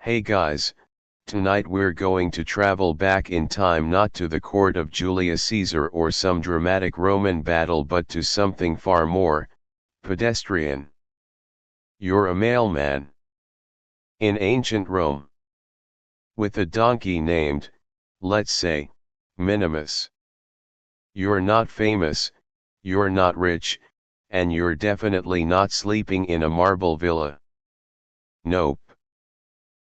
Hey guys, tonight we're going to travel back in time, not to the court of Julius Caesar or some dramatic Roman battle, but to something far more pedestrian. You're a mailman in ancient Rome, with a donkey named, let's say, Minimus. You're not famous, you're not rich, and you're definitely not sleeping in a marble villa. Nope.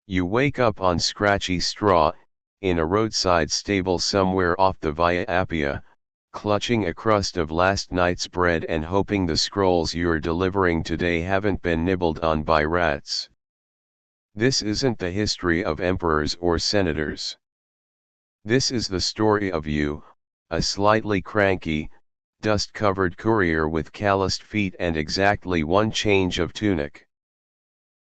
You wake up on scratchy straw, in a roadside stable somewhere off the Via Appia, clutching a crust of last night's bread and hoping the scrolls you're delivering today haven't been nibbled on by rats. This isn't the history of emperors or senators. This is the story of you, a slightly cranky, dust-covered courier with calloused feet and exactly one change of tunic.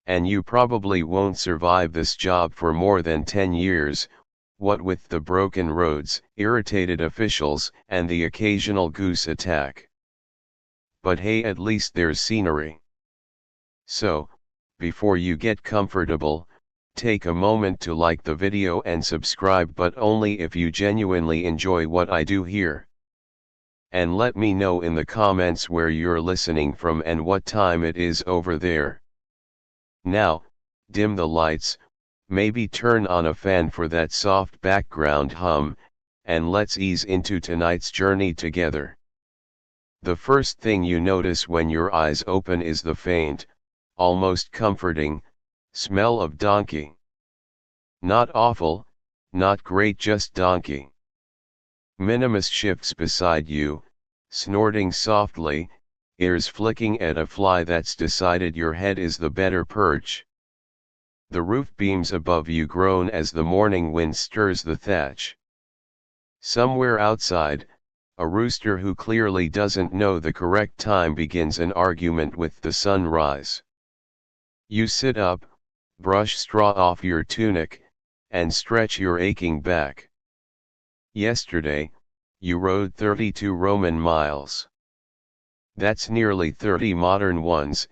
And you probably won't survive this job for more than 10 years, what with the broken roads, irritated officials, and the occasional goose attack. But hey, at least there's scenery. So, before you get comfortable, take a moment to like the video and subscribe, but only if you genuinely enjoy what I do here. And let me know in the comments where you're listening from and what time it is over there. Now, dim the lights, maybe turn on a fan for that soft background hum, and let's ease into tonight's journey together. The first thing you notice when your eyes open is the faint, almost comforting, smell of donkey. Not awful, not great, just donkey. Minimus shifts beside you, snorting softly, ears flicking at a fly that's decided your head is the better perch. The roof beams above you groan as the morning wind stirs the thatch. Somewhere outside, a rooster who clearly doesn't know the correct time begins an argument with the sunrise. You sit up, brush straw off your tunic, and stretch your aching back. Yesterday, you rode 32 Roman miles. That's nearly 30 modern ones,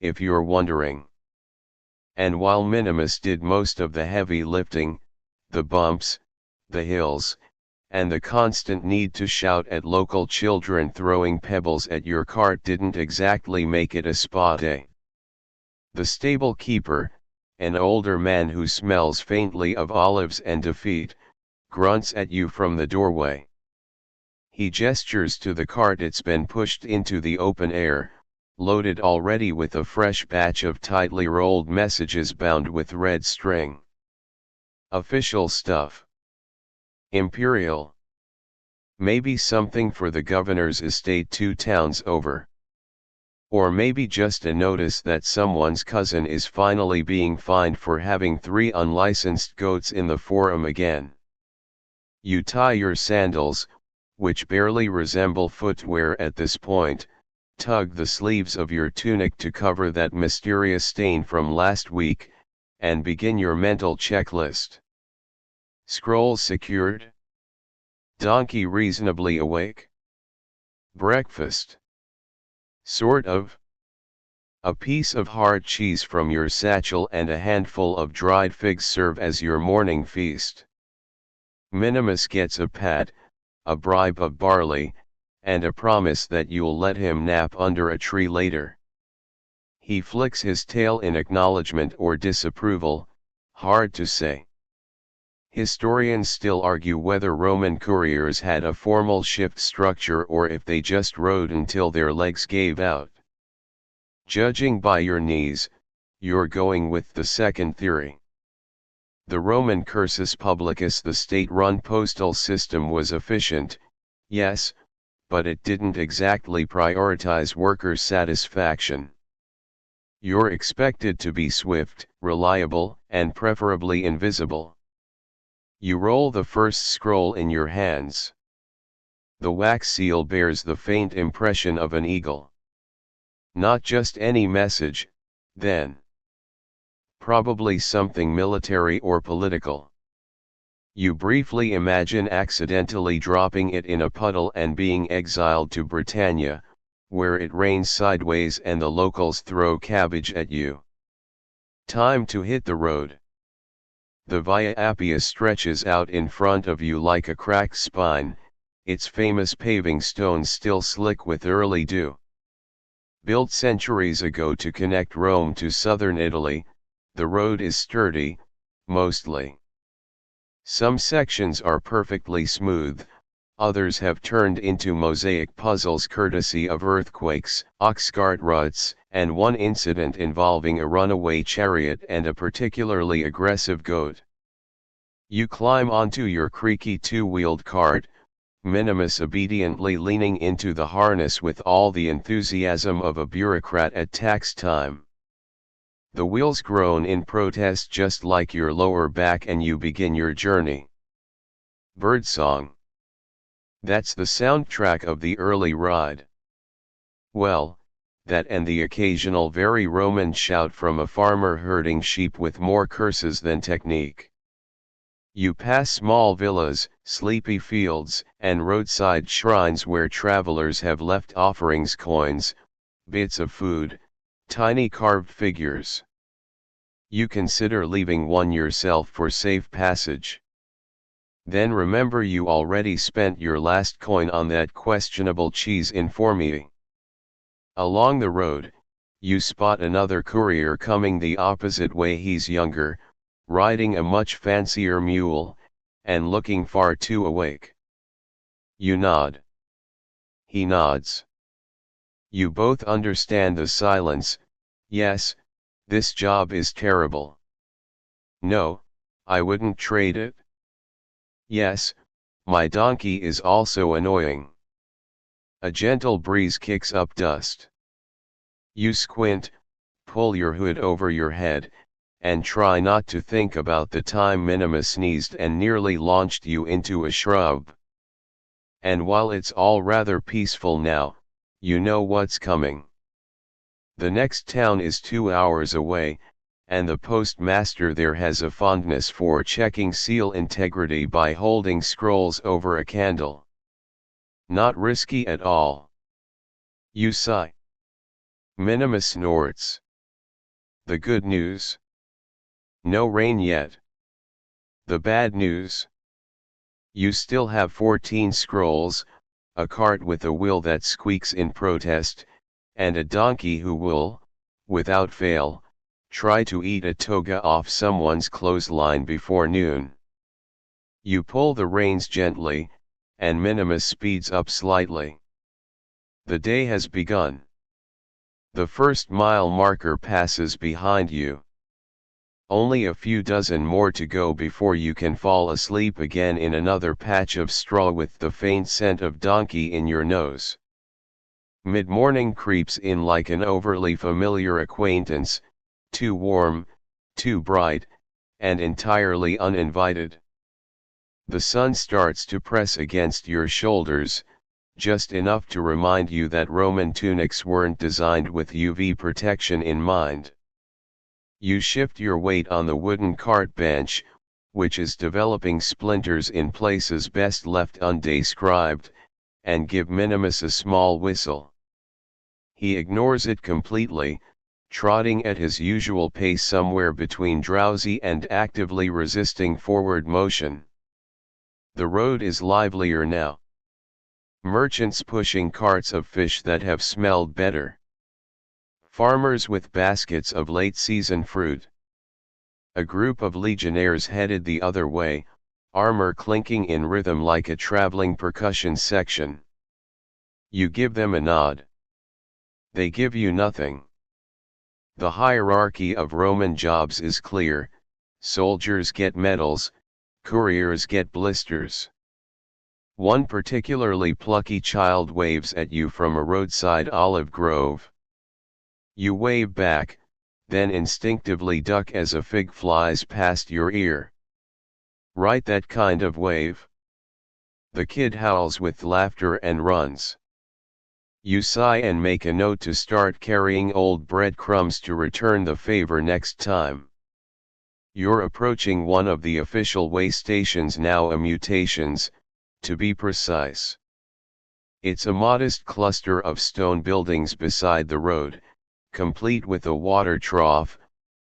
if you're wondering. And while Minimus did most of the heavy lifting, the bumps, the hills, and the constant need to shout at local children throwing pebbles at your cart didn't exactly make it a spa day. The stable keeper, an older man who smells faintly of olives and defeat, grunts at you from the doorway. He gestures to the cart. It's been pushed into the open air, loaded already with a fresh batch of tightly rolled messages bound with red string. Official stuff. Imperial. Maybe something for the governor's estate 2 towns over. Or maybe just a notice that someone's cousin is finally being fined for having 3 unlicensed goats in the forum again. You tie your sandals, which barely resemble footwear at this point, tug the sleeves of your tunic to cover that mysterious stain from last week, and begin your mental checklist. Scrolls secured? Donkey reasonably awake? Breakfast? Sort of. A piece of hard cheese from your satchel and a handful of dried figs serve as your morning feast. Minimus gets a pat, a bribe of barley, and a promise that you'll let him nap under a tree later. He flicks his tail in acknowledgement or disapproval, hard to say. Historians still argue whether Roman couriers had a formal shift structure or if they just rode until their legs gave out. Judging by your knees, you're going with the second theory. The Roman cursus publicus, the state-run postal system, was efficient, yes, but it didn't exactly prioritize worker satisfaction. You're expected to be swift, reliable, and preferably invisible. You roll the first scroll in your hands. The wax seal bears the faint impression of an eagle. Not just any message, then. Probably something military or political. You briefly imagine accidentally dropping it in a puddle and being exiled to Britannia, where it rains sideways and the locals throw cabbage at you. Time to hit the road. The Via Appia stretches out in front of you like a cracked spine, its famous paving stones still slick with early dew. Built centuries ago to connect Rome to southern Italy, the road is sturdy, mostly. Some sections are perfectly smooth, others have turned into mosaic puzzles courtesy of earthquakes, ox-cart ruts, and one incident involving a runaway chariot and a particularly aggressive goat. You climb onto your creaky two-wheeled cart, Minimus obediently leaning into the harness with all the enthusiasm of a bureaucrat at tax time. The wheels groan in protest just like your lower back and you begin your journey. Birdsong. That's the soundtrack of the early ride. Well, that and the occasional very Roman shout from a farmer herding sheep with more curses than technique. You pass small villas, sleepy fields, and roadside shrines where travelers have left offerings, coins, bits of food, tiny carved figures. You consider leaving one yourself for safe passage. Then remember you already spent your last coin on that questionable cheese in Formii. Along the road, you spot another courier coming the opposite way. He's younger, riding a much fancier mule, and looking far too awake. You nod. He nods. You both understand the silence. Yes, this job is terrible. No, I wouldn't trade it. Yes, my donkey is also annoying. A gentle breeze kicks up dust. You squint, pull your hood over your head, and try not to think about the time Minimus sneezed and nearly launched you into a shrub. And while it's all rather peaceful now, you know what's coming. The next town is 2 hours away, and the postmaster there has a fondness for checking seal integrity by holding scrolls over a candle. Not risky at all. You sigh. Minimus snorts. The good news? No rain yet. The bad news? You still have 14 scrolls, a cart with a wheel that squeaks in protest, and a donkey who will, without fail, try to eat a toga off someone's clothesline before noon. You pull the reins gently, and Minimus speeds up slightly. The day has begun. The first mile marker passes behind you. Only a few dozen more to go before you can fall asleep again in another patch of straw with the faint scent of donkey in your nose. Mid-morning creeps in like an overly familiar acquaintance, too warm, too bright, and entirely uninvited. The sun starts to press against your shoulders, just enough to remind you that Roman tunics weren't designed with UV protection in mind. You shift your weight on the wooden cart bench, which is developing splinters in places best left undescribed, and give Minimus a small whistle. He ignores it completely, trotting at his usual pace somewhere between drowsy and actively resisting forward motion. The road is livelier now. Merchants pushing carts of fish that have smelled better. Farmers with baskets of late-season fruit. A group of legionnaires headed the other way, armor clinking in rhythm like a traveling percussion section. You give them a nod. They give you nothing. The hierarchy of Roman jobs is clear: soldiers get medals, couriers get blisters. One particularly plucky child waves at you from a roadside olive grove. You wave back, then instinctively duck as a fig flies past your ear. Right, that kind of wave. The kid howls with laughter and runs. You sigh and make a note to start carrying old breadcrumbs to return the favor next time. You're approaching one of the official way stations, now immutations, to be precise. It's a modest cluster of stone buildings beside the road, complete with a water trough,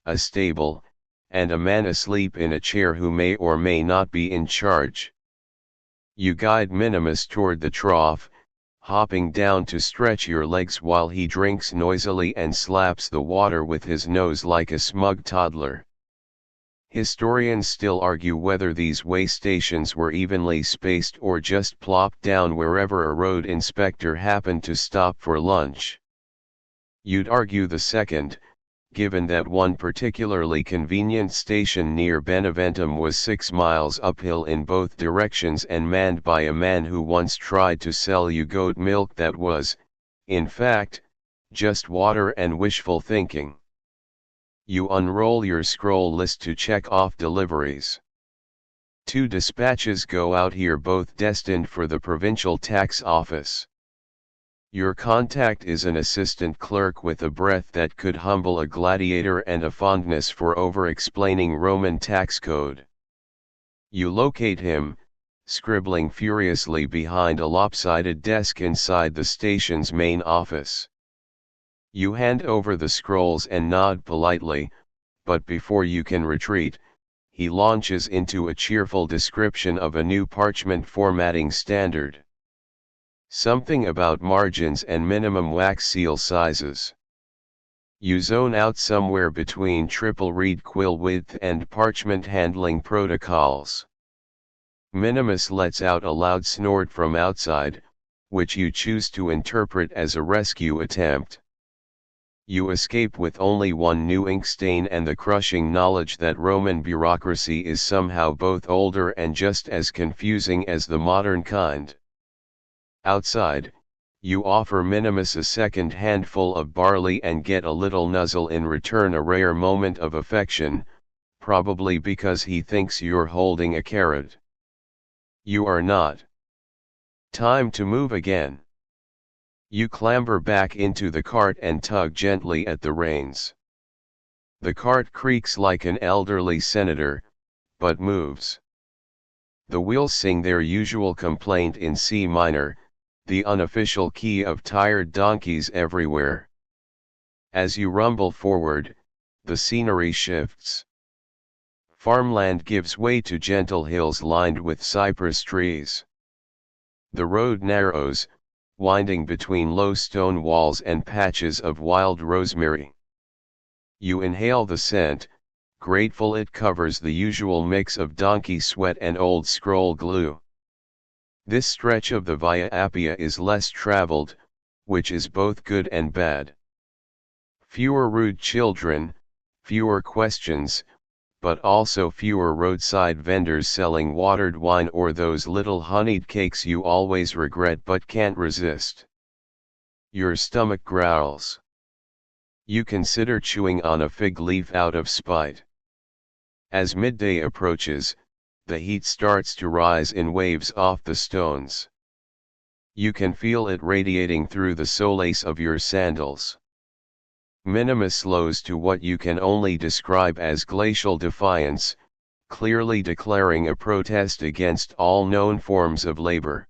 a stable, and a man asleep in a chair who may or may not be in charge. You guide Minimus toward the trough, hopping down to stretch your legs while he drinks noisily and slaps the water with his nose like a smug toddler. Historians still argue whether these way stations were evenly spaced or just plopped down wherever a road inspector happened to stop for lunch. You'd argue the second, given that one particularly convenient station near Beneventum was 6 miles uphill in both directions and manned by a man who once tried to sell you goat milk that was, in fact, just water and wishful thinking. You unroll your scroll list to check off deliveries. 2 dispatches go out here, both destined for the provincial tax office. Your contact is an assistant clerk with a breath that could humble a gladiator and a fondness for over-explaining Roman tax code. You locate him, scribbling furiously behind a lopsided desk inside the station's main office. You hand over the scrolls and nod politely, but before you can retreat, he launches into a cheerful description of a new parchment formatting standard. Something about margins and minimum wax seal sizes. You zone out somewhere between triple reed quill width and parchment handling protocols. Minimus lets out a loud snort from outside, which you choose to interpret as a rescue attempt. You escape with only one new ink stain and the crushing knowledge that Roman bureaucracy is somehow both older and just as confusing as the modern kind. Outside, you offer Minimus a second handful of barley and get a little nuzzle in return, a rare moment of affection, probably because he thinks you're holding a carrot. You are not. Time to move again. You clamber back into the cart and tug gently at the reins. The cart creaks like an elderly senator, but moves. The wheels sing their usual complaint in C minor, the unofficial key of tired donkeys everywhere. As you rumble forward, the scenery shifts. Farmland gives way to gentle hills lined with cypress trees. The road narrows, winding between low stone walls and patches of wild rosemary. You inhale the scent, grateful it covers the usual mix of donkey sweat and old scroll glue. This stretch of the Via Appia is less traveled, which is both good and bad. Fewer rude children, fewer questions, but also fewer roadside vendors selling watered wine or those little honeyed cakes you always regret but can't resist. Your stomach growls. You consider chewing on a fig leaf out of spite. As midday approaches, the heat starts to rise in waves off the stones. You can feel it radiating through the soles of your sandals. Minimus slows to what you can only describe as glacial defiance, clearly declaring a protest against all known forms of labor.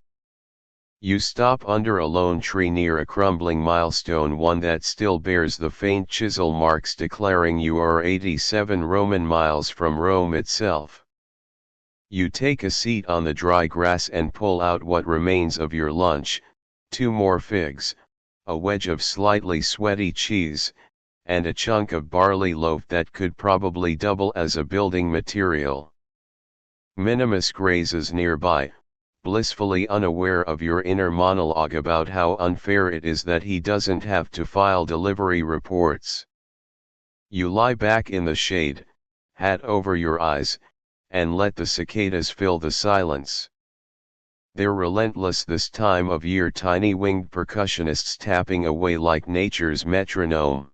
You stop under a lone tree near a crumbling milestone, one that still bears the faint chisel marks declaring you are 87 Roman miles from Rome itself. You take a seat on the dry grass and pull out what remains of your lunch, 2 more figs, a wedge of slightly sweaty cheese, and a chunk of barley loaf that could probably double as a building material. Minimus grazes nearby, blissfully unaware of your inner monologue about how unfair it is that he doesn't have to file delivery reports. You lie back in the shade, hat over your eyes, and let the cicadas fill the silence. They're relentless this time of year, tiny winged percussionists tapping away like nature's metronome.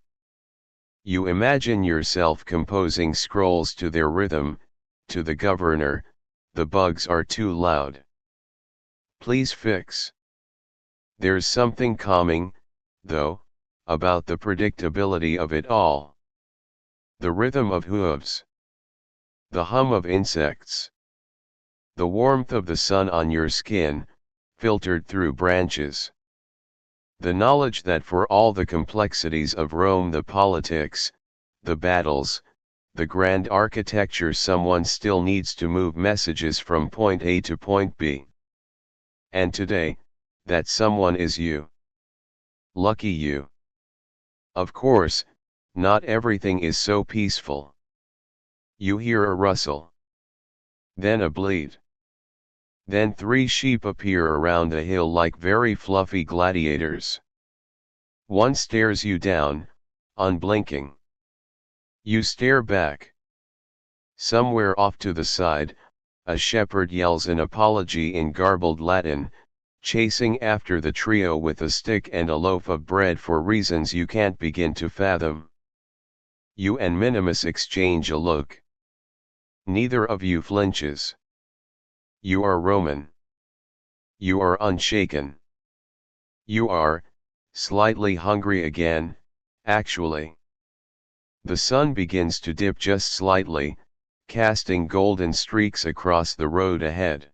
You imagine yourself composing scrolls to their rhythm. To the governor, the bugs are too loud. Please fix. There's something calming, though, about the predictability of it all. The rhythm of hooves. The hum of insects. The warmth of the sun on your skin, filtered through branches. The knowledge that for all the complexities of Rome, the politics, the battles, the grand architecture, someone still needs to move messages from point A to point B. And today, that someone is you. Lucky you. Of course, not everything is so peaceful. You hear a rustle. Then a bleat. Then 3 sheep appear around the hill like very fluffy gladiators. One stares you down, unblinking. You stare back. Somewhere off to the side, a shepherd yells an apology in garbled Latin, chasing after the trio with a stick and a loaf of bread for reasons you can't begin to fathom. You and Minimus exchange a look. Neither of you flinches. You are Roman. You are unshaken. You are, slightly hungry again, actually. The sun begins to dip just slightly, casting golden streaks across the road ahead.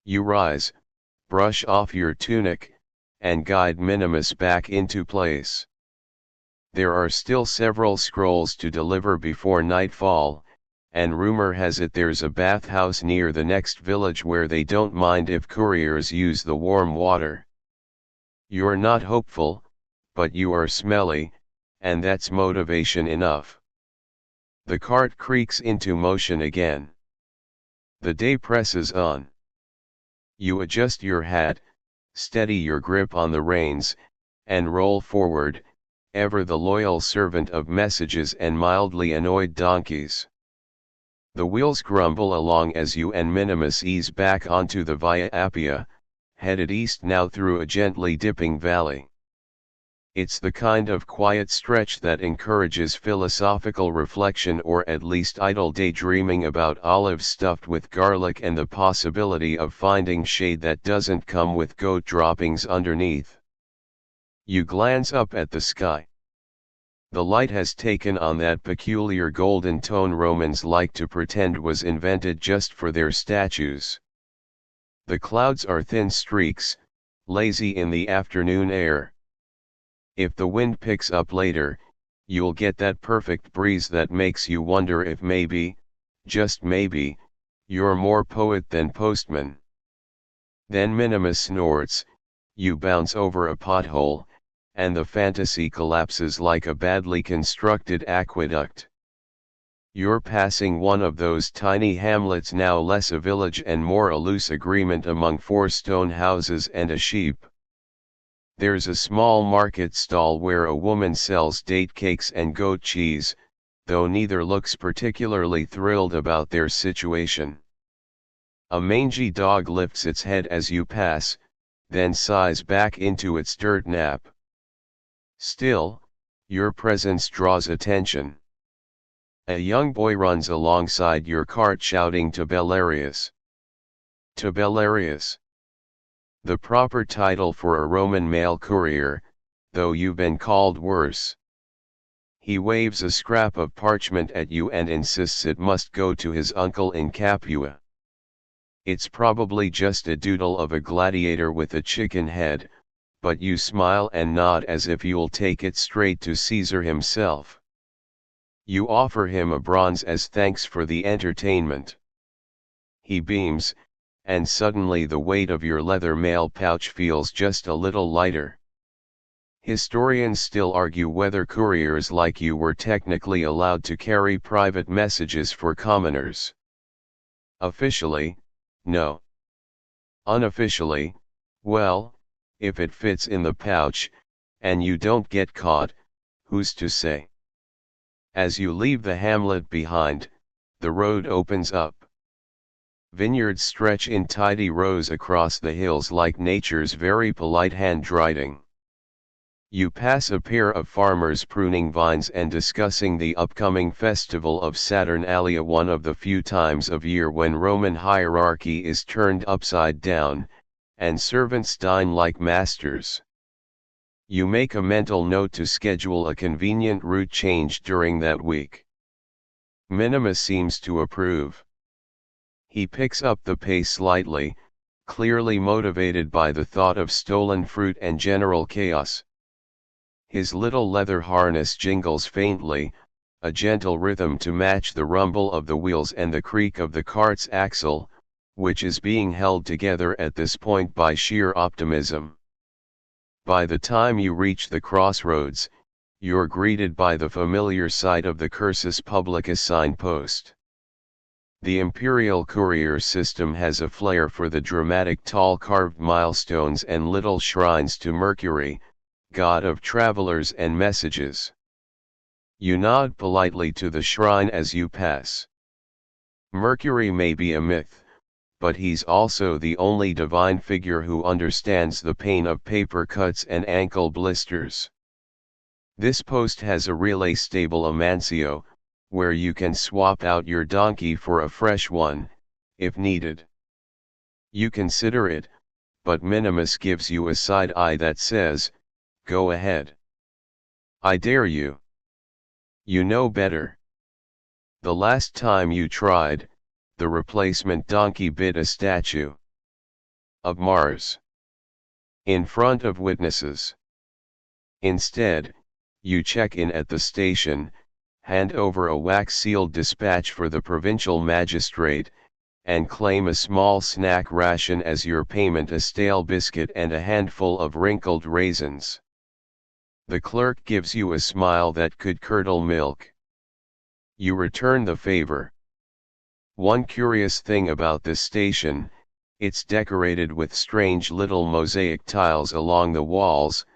You rise, brush off your tunic, and guide Minimus back into place. There are still several scrolls to deliver before nightfall, and rumor has it there's a bathhouse near the next village where they don't mind if couriers use the warm water. You're not hopeful, but you are smelly, and that's motivation enough. The cart creaks into motion again. The day presses on. You adjust your hat, steady your grip on the reins, and roll forward, ever the loyal servant of messages and mildly annoyed donkeys. The wheels grumble along as you and Minimus ease back onto the Via Appia, headed east now through a gently dipping valley. It's the kind of quiet stretch that encourages philosophical reflection or at least idle daydreaming about olives stuffed with garlic and the possibility of finding shade that doesn't come with goat droppings underneath. You glance up at the sky. The light has taken on that peculiar golden tone Romans like to pretend was invented just for their statues. The clouds are thin streaks, lazy in the afternoon air. If the wind picks up later, you'll get that perfect breeze that makes you wonder if maybe, just maybe, you're more poet than postman. Then Minimus snorts, you bounce over a pothole, and the fantasy collapses like a badly constructed aqueduct. You're passing one of those tiny hamlets, now less a village and more a loose agreement among 4 stone houses and a sheep. There's a small market stall where a woman sells date cakes and goat cheese, though neither looks particularly thrilled about their situation. A mangy dog lifts its head as you pass, then sighs back into its dirt nap. Still, your presence draws attention. A young boy runs alongside your cart shouting Tiberius. Tiberius. The proper title for a Roman mail courier, though you've been called worse. He waves a scrap of parchment at you and insists it must go to his uncle in Capua. It's probably just a doodle of a gladiator with a chicken head, but you smile and nod as if you'll take it straight to Caesar himself. You offer him a bronze as thanks for the entertainment. He beams, and suddenly the weight of your leather mail pouch feels just a little lighter. Historians still argue whether couriers like you were technically allowed to carry private messages for commoners. Officially, no. Unofficially, well, if it fits in the pouch, and you don't get caught, who's to say? As you leave the hamlet behind, the road opens up. Vineyards stretch in tidy rows across the hills like nature's very polite handwriting. You pass a pair of farmers pruning vines and discussing the upcoming festival of Saturnalia, one of the few times of year when Roman hierarchy is turned upside down, and servants dine like masters. You make a mental note to schedule a convenient route change during that week. Minimus seems to approve. He picks up the pace slightly, clearly motivated by the thought of stolen fruit and general chaos. His little leather harness jingles faintly, a gentle rhythm to match the rumble of the wheels and the creak of the cart's axle, which is being held together at this point by sheer optimism. By the time you reach the crossroads, you're greeted by the familiar sight of the Cursus Publicus signpost. The imperial courier system has a flair for the dramatic tall carved milestones and little shrines to Mercury, god of travelers and messages. You nod politely to the shrine as you pass. Mercury may be a myth, but he's also the only divine figure who understands the pain of paper cuts and ankle blisters. This post has a relay stable Amancio, where you can swap out your donkey for a fresh one, if needed. You consider it, but Minimus gives you a side eye that says, "Go ahead. I dare you. You know better." The last time you tried, the replacement donkey bit a statue of Mars in front of witnesses. Instead, you check in at the station, hand over a wax-sealed dispatch for the provincial magistrate, and claim a small snack ration as your payment: a stale biscuit and a handful of wrinkled raisins. The clerk gives you a smile that could curdle milk. You return the favor. One curious thing about this station, it's decorated with strange little mosaic tiles along the walls,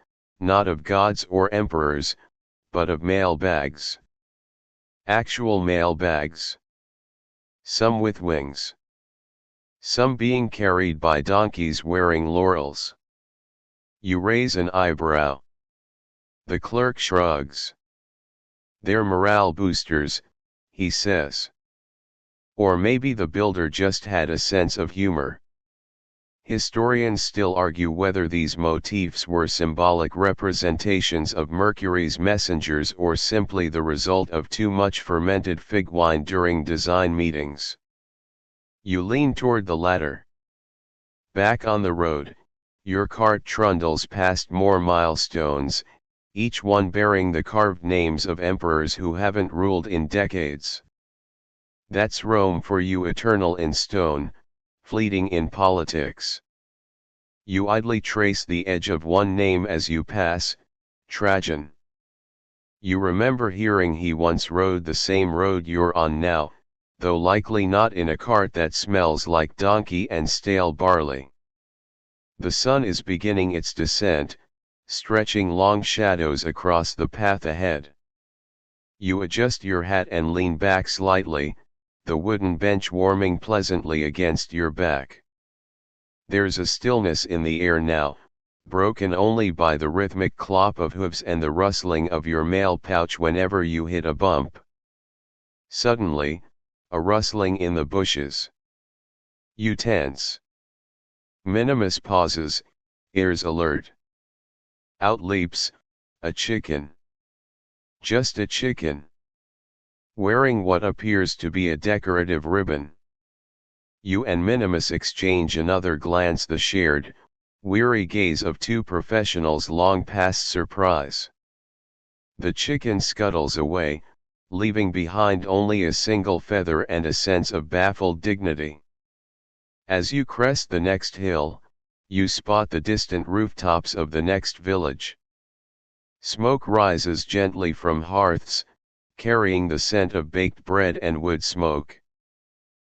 not of gods or emperors, but of mail bags. Actual mail bags. Some with wings. Some being carried by donkeys wearing laurels. You raise an eyebrow. The clerk shrugs. "They're morale boosters," he says. Or maybe the builder just had a sense of humor. Historians still argue whether these motifs were symbolic representations of Mercury's messengers or simply the result of too much fermented fig wine during design meetings. You lean toward the latter. Back on the road, your cart trundles past more milestones, each one bearing the carved names of emperors who haven't ruled in decades. That's Rome for you, eternal in stone, fleeting in politics. You idly trace the edge of one name as you pass, Trajan. You remember hearing he once rode the same road you're on now, though likely not in a cart that smells like donkey and stale barley. The sun is beginning its descent, stretching long shadows across the path ahead. You adjust your hat and lean back slightly, the wooden bench warming pleasantly against your back. There's a stillness in the air now, broken only by the rhythmic clop of hooves and the rustling of your mail pouch whenever you hit a bump. Suddenly, a rustling in the bushes. You tense. Minimus pauses, ears alert. Out leaps a chicken. Just a chicken. Wearing what appears to be a decorative ribbon. You and Minimus exchange another glance, the shared, weary gaze of two professionals long past surprise. The chicken scuttles away, leaving behind only a single feather and a sense of baffled dignity. As you crest the next hill, you spot the distant rooftops of the next village. Smoke rises gently from hearths, carrying the scent of baked bread and wood smoke.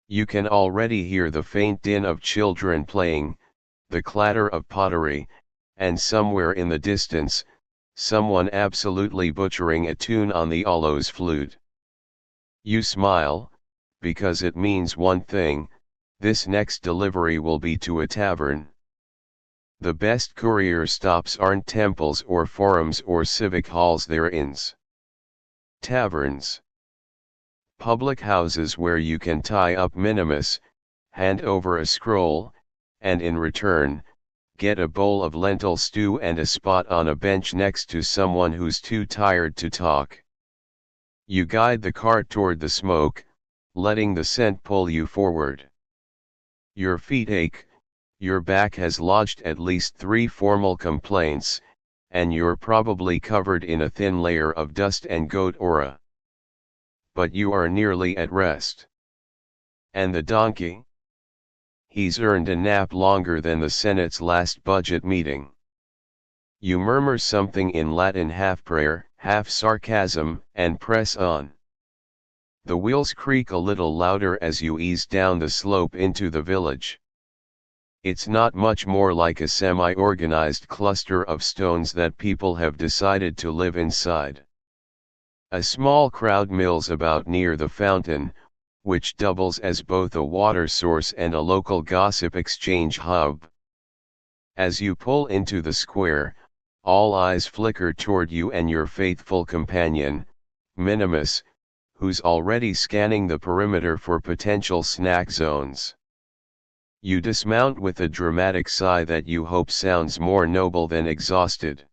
You can already hear the faint din of children playing, the clatter of pottery, and somewhere in the distance, someone absolutely butchering a tune on the aloes flute. You smile, because it means one thing: this next delivery will be to a tavern. The best courier stops aren't temples or forums or civic halls, they're inns. Taverns. Public houses where you can tie up Minimus, hand over a scroll, and in return, get a bowl of lentil stew and a spot on a bench next to someone who's too tired to talk. You guide the cart toward the smoke, letting the scent pull you forward. Your feet ache, your back has lodged at least 3 formal complaints, and you're probably covered in a thin layer of dust and goat aura. but you are nearly at rest. And the donkey? He's earned a nap longer than the Senate's last budget meeting. You murmur something in Latin, half prayer, half sarcasm, and press on. The wheels creak a little louder as you ease down the slope into the village. It's not much more like a semi-organized cluster of stones that people have decided to live inside. A small crowd mills about near the fountain, which doubles as both a water source and a local gossip exchange hub. As you pull into the square, all eyes flicker toward you and your faithful companion, Minimus, who's already scanning the perimeter for potential snack zones. You dismount with a dramatic sigh that you hope sounds more noble than exhausted.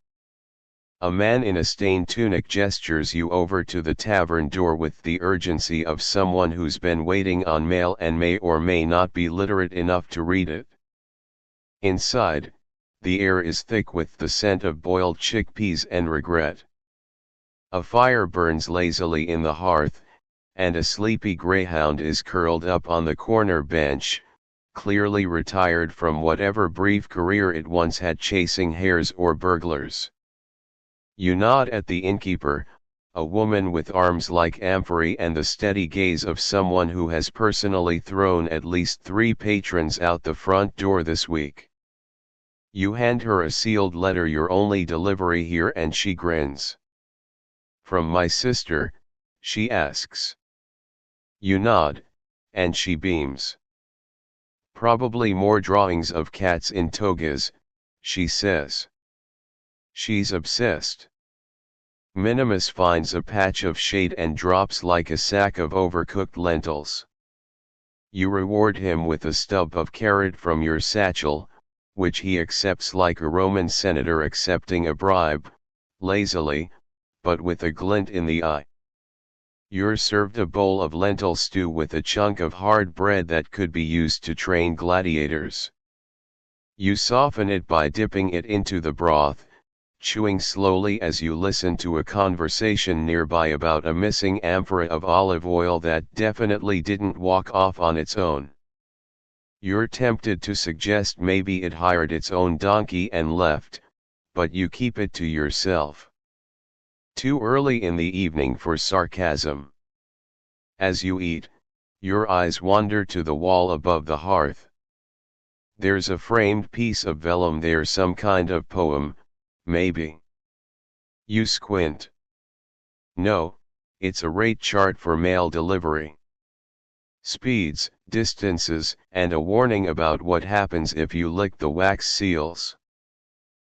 A man in a stained tunic gestures you over to the tavern door with the urgency of someone who's been waiting on mail and may or may not be literate enough to read it. Inside, the air is thick with the scent of boiled chickpeas and regret. A fire burns lazily in the hearth, and a sleepy greyhound is curled up on the corner bench, clearly retired from whatever brief career it once had chasing hares or burglars. You nod at the innkeeper, a woman with arms like amphorae and the steady gaze of someone who has personally thrown at least 3 patrons out the front door this week. You hand her a sealed letter, your only delivery here, and she grins. From my sister, she asks. You nod, and she beams. Probably more drawings of cats in togas, she says. She's obsessed. Minimus finds a patch of shade and drops like a sack of overcooked lentils. You reward him with a stub of carrot from your satchel, which he accepts like a Roman senator accepting a bribe, lazily, but with a glint in the eye. You're served a bowl of lentil stew with a chunk of hard bread that could be used to train gladiators. You soften it by dipping it into the broth, chewing slowly as you listen to a conversation nearby about a missing amphora of olive oil that definitely didn't walk off on its own. You're tempted to suggest maybe it hired its own donkey and left, but you keep it to yourself. Too early in the evening for sarcasm. As you eat, your eyes wander to the wall above the hearth. There's a framed piece of vellum there, some kind of poem, maybe. You squint. No, it's a rate chart for mail delivery. Speeds, distances, and a warning about what happens if you lick the wax seals.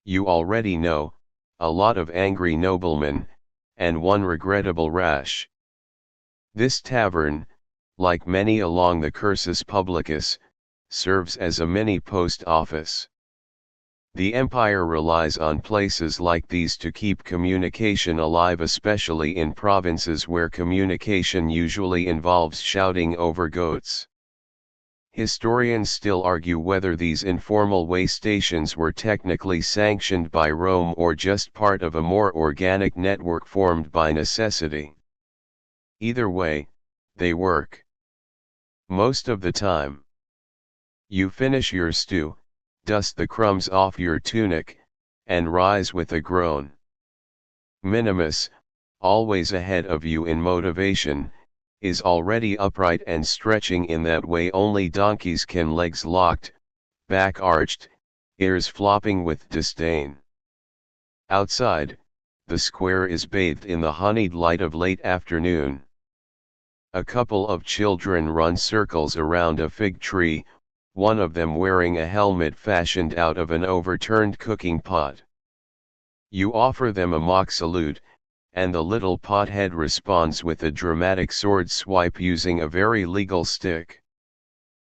You already know, a lot of angry noblemen, and one regrettable rash. This tavern, like many along the Cursus Publicus, serves as a mini post office. The empire relies on places like these to keep communication alive, especially in provinces where communication usually involves shouting over goats. Historians still argue whether these informal way stations were technically sanctioned by Rome or just part of a more organic network formed by necessity. Either way, they work. Most of the time. You finish your stew, dust the crumbs off your tunic, and rise with a groan. Minimus, always ahead of you in motivation, is already upright and stretching in that way only donkeys can, legs locked, back arched, ears flopping with disdain. Outside, the square is bathed in the honeyed light of late afternoon. A couple of children run circles around a fig tree, one of them wearing a helmet fashioned out of an overturned cooking pot. You offer them a mock salute, and the little pothead responds with a dramatic sword swipe using a very legal stick.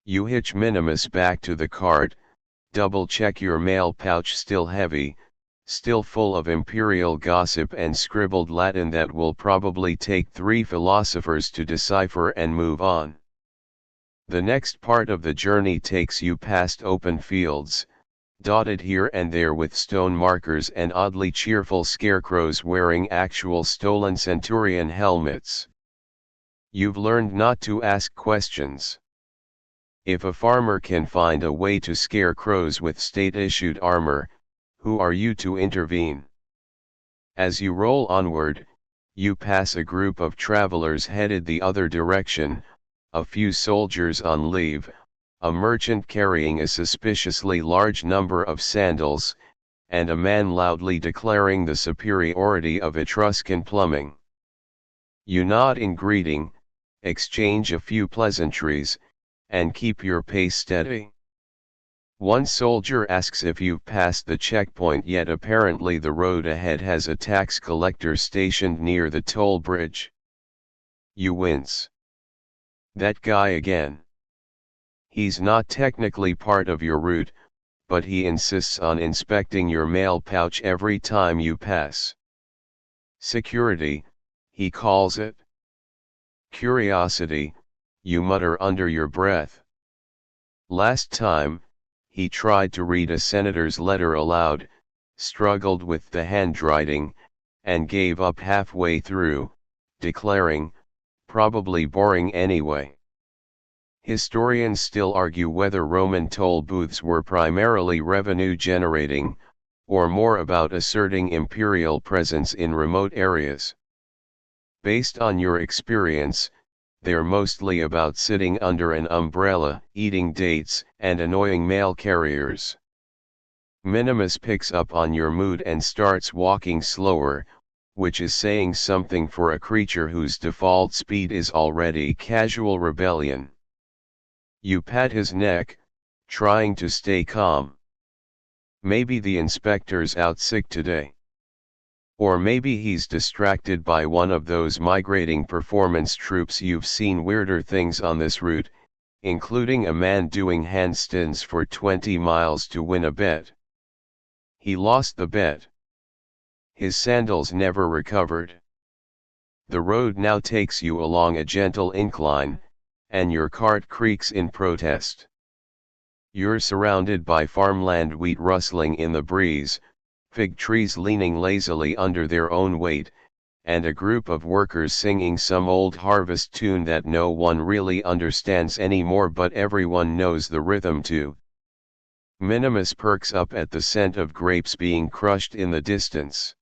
You hitch Minimus back to the cart, double-check your mail pouch still heavy, still full of imperial gossip and scribbled Latin that will probably take 3 philosophers to decipher, and move on. The next part of the journey takes you past open fields, dotted here and there with stone markers and oddly cheerful scarecrows wearing actual stolen centurion helmets. You've learned not to ask questions. If a farmer can find a way to scare crows with state-issued armor, who are you to intervene? As you roll onward, you pass a group of travelers headed the other direction, a few soldiers on leave, a merchant carrying a suspiciously large number of sandals, and a man loudly declaring the superiority of Etruscan plumbing. You nod in greeting, exchange a few pleasantries, and keep your pace steady. One soldier asks if you've passed the checkpoint, yet apparently the road ahead has a tax collector stationed near the toll bridge. You wince. That guy again. He's not technically part of your route, but he insists on inspecting your mail pouch every time you pass. Security, he calls it. Curiosity, you mutter under your breath. Last time, he tried to read a senator's letter aloud, struggled with the handwriting, and gave up halfway through, declaring, "Probably boring anyway." Historians still argue whether Roman toll booths were primarily revenue generating, or more about asserting imperial presence in remote areas. Based on your experience, they're mostly about sitting under an umbrella, eating dates, and annoying mail carriers. Minimus picks up on your mood and starts walking slower, which is saying something for a creature whose default speed is already casual rebellion. You pat his neck, trying to stay calm. Maybe the inspector's out sick today. Or maybe he's distracted by one of those migrating performance troops. You've seen weirder things on this route, including a man doing handstands for 20 miles to win a bet. He lost the bet. His sandals never recovered. The road now takes you along a gentle incline, and your cart creaks in protest. You're surrounded by farmland, wheat rustling in the breeze, fig trees leaning lazily under their own weight, and a group of workers singing some old harvest tune that no one really understands anymore, but everyone knows the rhythm to. Minimus perks up at the scent of grapes being crushed in the distance.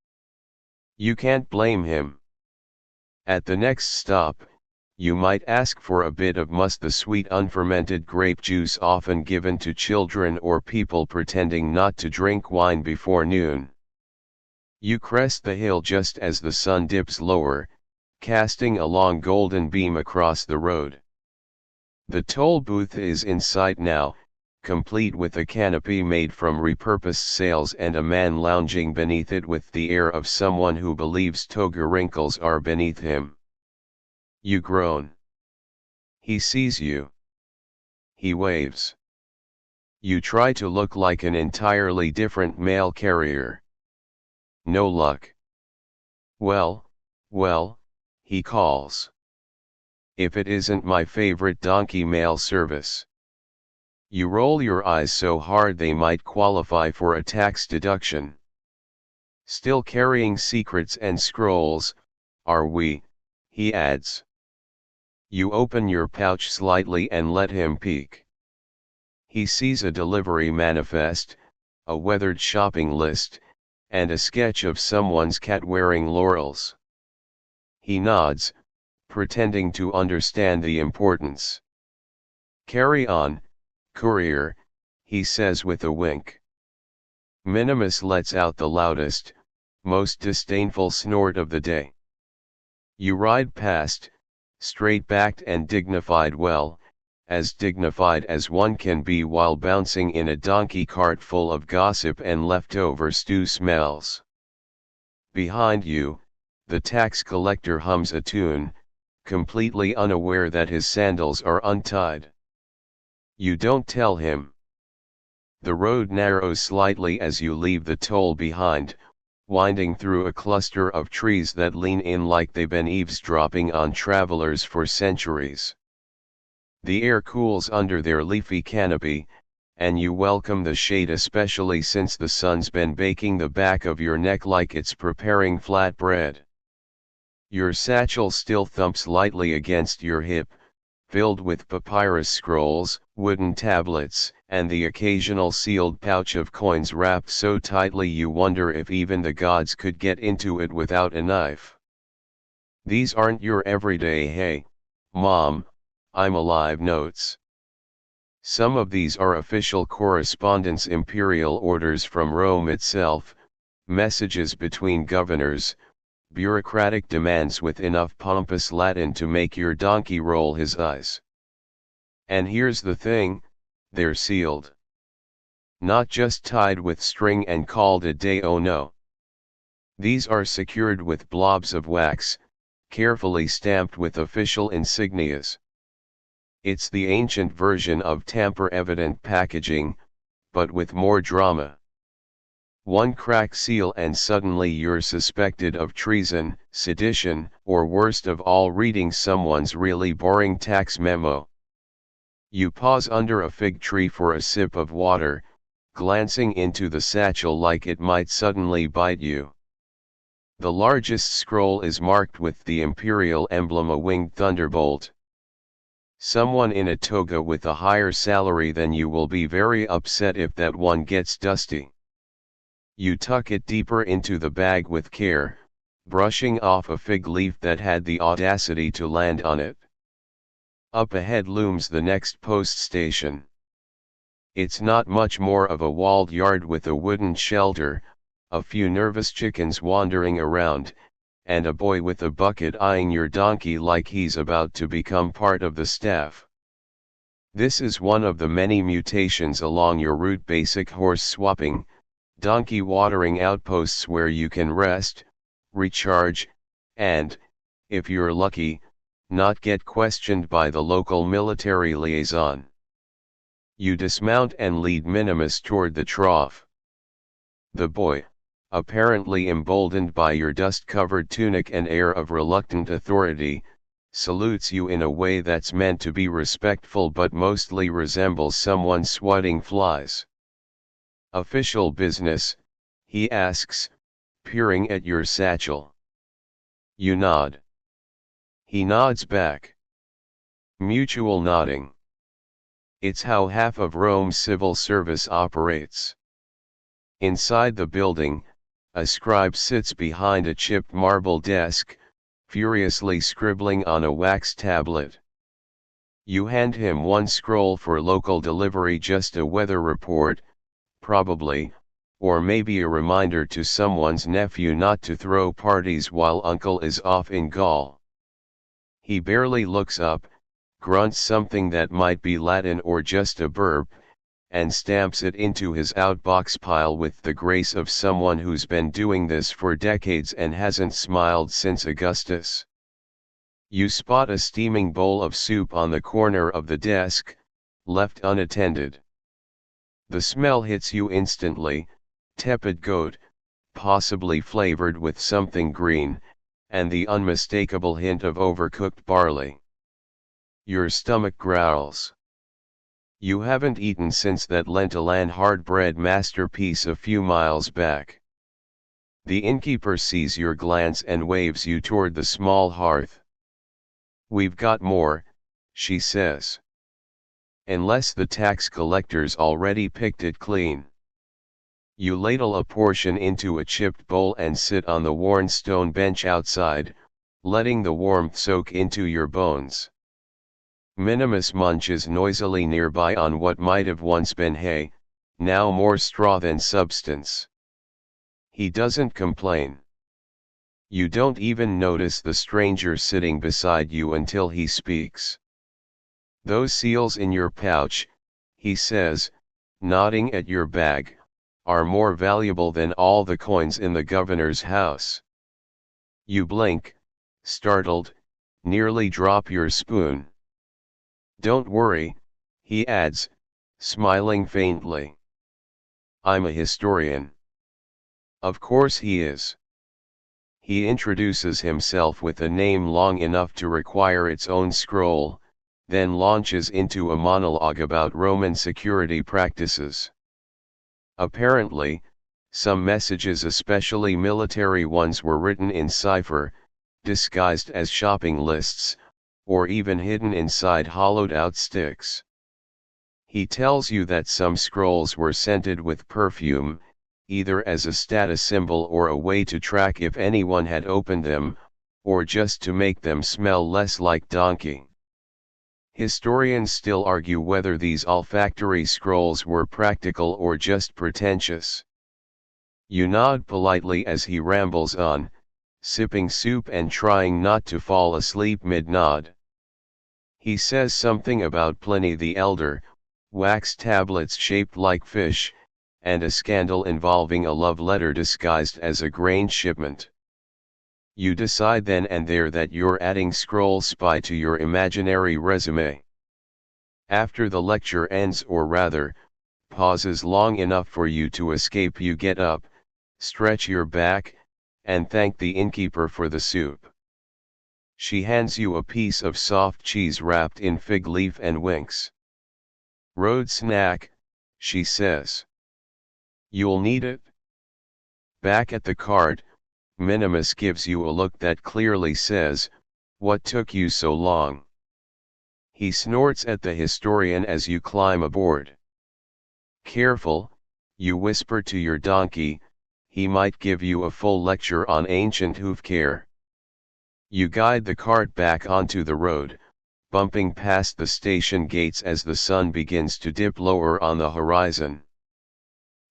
You can't blame him. At the next stop, you might ask for a bit of must, the sweet unfermented grape juice often given to children or people pretending not to drink wine before noon. You crest the hill just as the sun dips lower, casting a long golden beam across the road. The toll booth is in sight now, complete with a canopy made from repurposed sails and a man lounging beneath it with the air of someone who believes toga wrinkles are beneath him. You groan. He sees you. He waves. You try to look like an entirely different mail carrier. No luck. Well, he calls. If it isn't my favorite donkey mail service. You roll your eyes so hard they might qualify for a tax deduction. Still carrying secrets and scrolls, are we? He adds. You open your pouch slightly and let him peek. He sees a delivery manifest, a weathered shopping list, and a sketch of someone's cat wearing laurels. He nods, pretending to understand the importance. Carry on, courier, he says with a wink. Minimus lets out the loudest, most disdainful snort of the day. You ride past, straight-backed and dignified, well, as dignified as one can be while bouncing in a donkey cart full of gossip and leftover stew smells. Behind you, the tax collector hums a tune, completely unaware that his sandals are untied. You don't tell him. The road narrows slightly as you leave the toll behind, winding through a cluster of trees that lean in like they've been eavesdropping on travelers for centuries. The air cools under their leafy canopy, and you welcome the shade, especially since the sun's been baking the back of your neck like it's preparing flatbread. Your satchel still thumps lightly against your hip, filled with papyrus scrolls, wooden tablets, and the occasional sealed pouch of coins wrapped so tightly you wonder if even the gods could get into it without a knife. These aren't your everyday "Hey, Mom, I'm alive" notes. Some of these are official correspondence, imperial orders from Rome itself, messages between governors, bureaucratic demands with enough pompous Latin to make your donkey roll his eyes. And here's the thing, they're sealed. Not just tied with string and called a day, oh no. These are secured with blobs of wax, carefully stamped with official insignias. It's the ancient version of tamper-evident packaging, but with more drama. One crack seal and suddenly you're suspected of treason, sedition, or worst of all, reading someone's really boring tax memo. You pause under a fig tree for a sip of water, glancing into the satchel like it might suddenly bite you. The largest scroll is marked with the imperial emblem, a winged thunderbolt. Someone in a toga with a higher salary than you will be very upset if that one gets dusty. You tuck it deeper into the bag with care, brushing off a fig leaf that had the audacity to land on it. Up ahead looms the next post station. It's not much more of a walled yard with a wooden shelter, a few nervous chickens wandering around, and a boy with a bucket eyeing your donkey like he's about to become part of the staff. This is one of the many mutations along your route: basic horse swapping, donkey watering outposts where you can rest, recharge, and, if you're lucky, not get questioned by the local military liaison. You dismount and lead Minimus toward the trough. The boy, apparently emboldened by your dust-covered tunic and air of reluctant authority, salutes you in a way that's meant to be respectful but mostly resembles someone swatting flies. "Official business?" he asks, peering at your satchel. You nod. He nods back. Mutual nodding. It's how half of Rome's civil service operates. Inside the building, a scribe sits behind a chipped marble desk, furiously scribbling on a wax tablet. You hand him one scroll for local delivery, just a weather report, probably, or maybe a reminder to someone's nephew not to throw parties while uncle is off in Gaul. He barely looks up, grunts something that might be Latin or just a burp, and stamps it into his outbox pile with the grace of someone who's been doing this for decades and hasn't smiled since Augustus. You spot a steaming bowl of soup on the corner of the desk, left unattended. The smell hits you instantly: tepid goat, possibly flavored with something green, and the unmistakable hint of overcooked barley. Your stomach growls. You haven't eaten since that lentil-and hard-bread masterpiece a few miles back. The innkeeper sees your glance and waves you toward the small hearth. "We've got more," she says. "Unless the tax collector's already picked it clean." You ladle a portion into a chipped bowl and sit on the worn stone bench outside, letting the warmth soak into your bones. Minimus munches noisily nearby on what might have once been hay, now more straw than substance. He doesn't complain. You don't even notice the stranger sitting beside you until he speaks. "Those seals in your pouch," he says, nodding at your bag, "are more valuable than all the coins in the governor's house." You blink, startled, nearly drop your spoon. "Don't worry," he adds, smiling faintly. "I'm a historian." Of course he is. He introduces himself with a name long enough to require its own scroll, then launches into a monologue about Roman security practices. Apparently, some messages, especially military ones, were written in cipher, disguised as shopping lists, or even hidden inside hollowed-out sticks. He tells you that some scrolls were scented with perfume, either as a status symbol or a way to track if anyone had opened them, or just to make them smell less like donkey. Historians still argue whether these olfactory scrolls were practical or just pretentious. You nod politely as he rambles on, sipping soup and trying not to fall asleep mid-nod. He says something about Pliny the Elder, wax tablets shaped like fish, and a scandal involving a love letter disguised as a grain shipment. You decide then and there that you're adding scroll spy to your imaginary resume. After the lecture ends, or rather, pauses long enough for you to escape, you get up, stretch your back, and thank the innkeeper for the soup. She hands you a piece of soft cheese wrapped in fig leaf and winks. "Road snack," she says. "You'll need it." Back at the cart, Minimus gives you a look that clearly says, "What took you so long?" He snorts at the historian as you climb aboard. "Careful," you whisper to your donkey, "he might give you a full lecture on ancient hoof care." You guide the cart back onto the road, bumping past the station gates as the sun begins to dip lower on the horizon.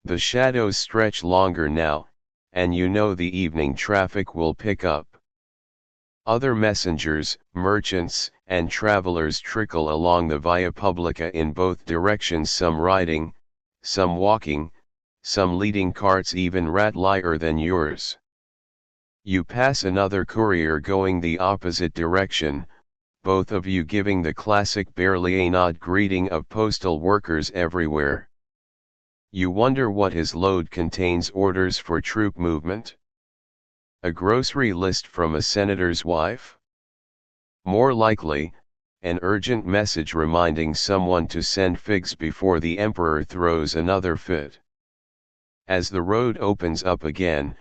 The shadows stretch longer now, and you know the evening traffic will pick up. Other messengers, merchants, and travelers trickle along the Via Publica in both directions, some riding, some walking, some leading carts even rattlier than yours. You pass another courier going the opposite direction, both of you giving the classic barely a nod greeting of postal workers everywhere. You wonder what his load contains: orders for troop movement? A grocery list from a senator's wife? More likely, an urgent message reminding someone to send figs before the emperor throws another fit. As the road opens up again,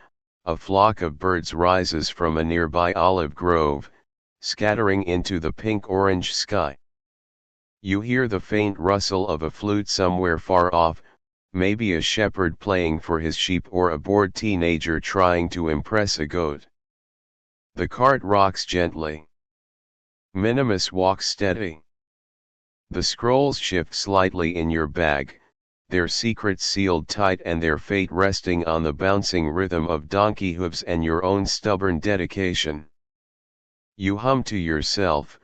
a flock of birds rises from a nearby olive grove, scattering into the pink-orange sky. You hear the faint rustle of a flute somewhere far off, maybe a shepherd playing for his sheep or a bored teenager trying to impress a goat. The cart rocks gently. Minimus walks steady. The scrolls shift slightly in your bag, their secrets sealed tight and their fate resting on the bouncing rhythm of donkey hooves and your own stubborn dedication. You hum to yourself,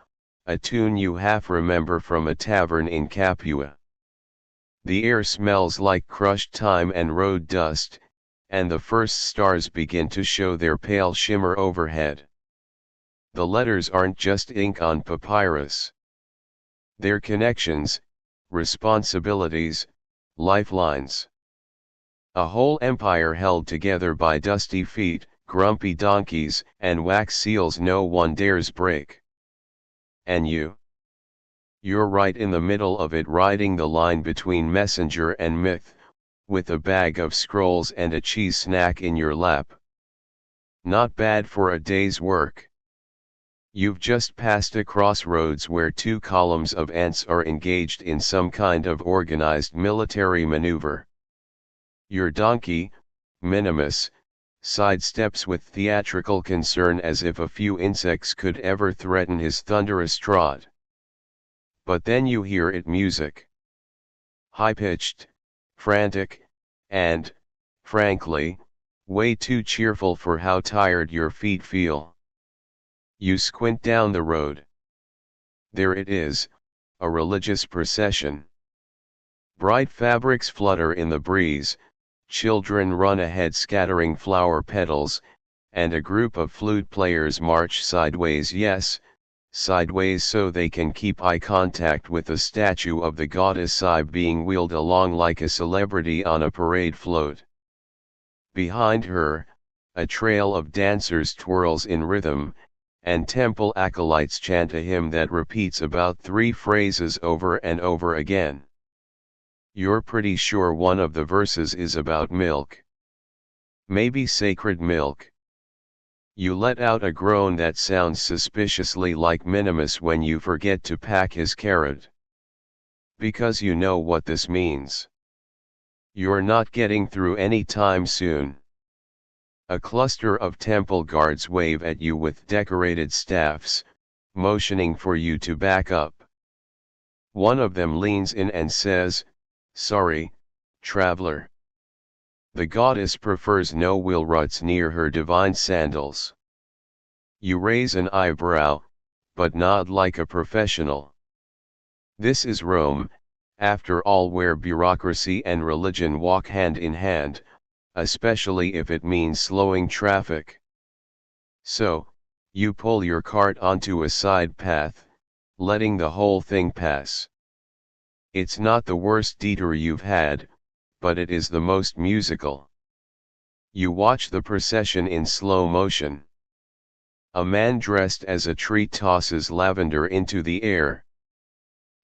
a tune you half remember from a tavern in Capua. The air smells like crushed thyme and road dust, and the first stars begin to show their pale shimmer overhead. The letters aren't just ink on papyrus. They're connections, responsibilities, lifelines. A whole empire held together by dusty feet, grumpy donkeys, and wax seals no one dares break. And you? You're right in the middle of it, riding the line between messenger and myth, with a bag of scrolls and a cheese snack in your lap. Not bad for a day's work. You've just passed a crossroads where two columns of ants are engaged in some kind of organized military maneuver. Your donkey, Minimus, sidesteps with theatrical concern as if a few insects could ever threaten his thunderous trot. But then you hear it: music. High-pitched, frantic, and, frankly, way too cheerful for how tired your feet feel. You squint down the road. There it is, a religious procession. Bright fabrics flutter in the breeze, children run ahead scattering flower petals, and a group of flute players march sideways, yes, sideways, so they can keep eye contact with the statue of the goddess Cybe being wheeled along like a celebrity on a parade float. Behind her, a trail of dancers twirls in rhythm, and temple acolytes chant a hymn that repeats about 3 phrases over and over again. You're pretty sure one of the verses is about milk. Maybe sacred milk. You let out a groan that sounds suspiciously like Minimus when you forget to pack his carrot. Because you know what this means. You're not getting through any time soon. A cluster of temple guards wave at you with decorated staffs, motioning for you to back up. One of them leans in and says, "Sorry, traveler." The goddess prefers no wheel ruts near her divine sandals. You raise an eyebrow, but nod like a professional. This is Rome, after all, where bureaucracy and religion walk hand in hand, especially if it means slowing traffic. So, you pull your cart onto a side path, letting the whole thing pass. It's not the worst detour you've had, but it is the most musical. You watch the procession in slow motion. A man dressed as a tree tosses lavender into the air.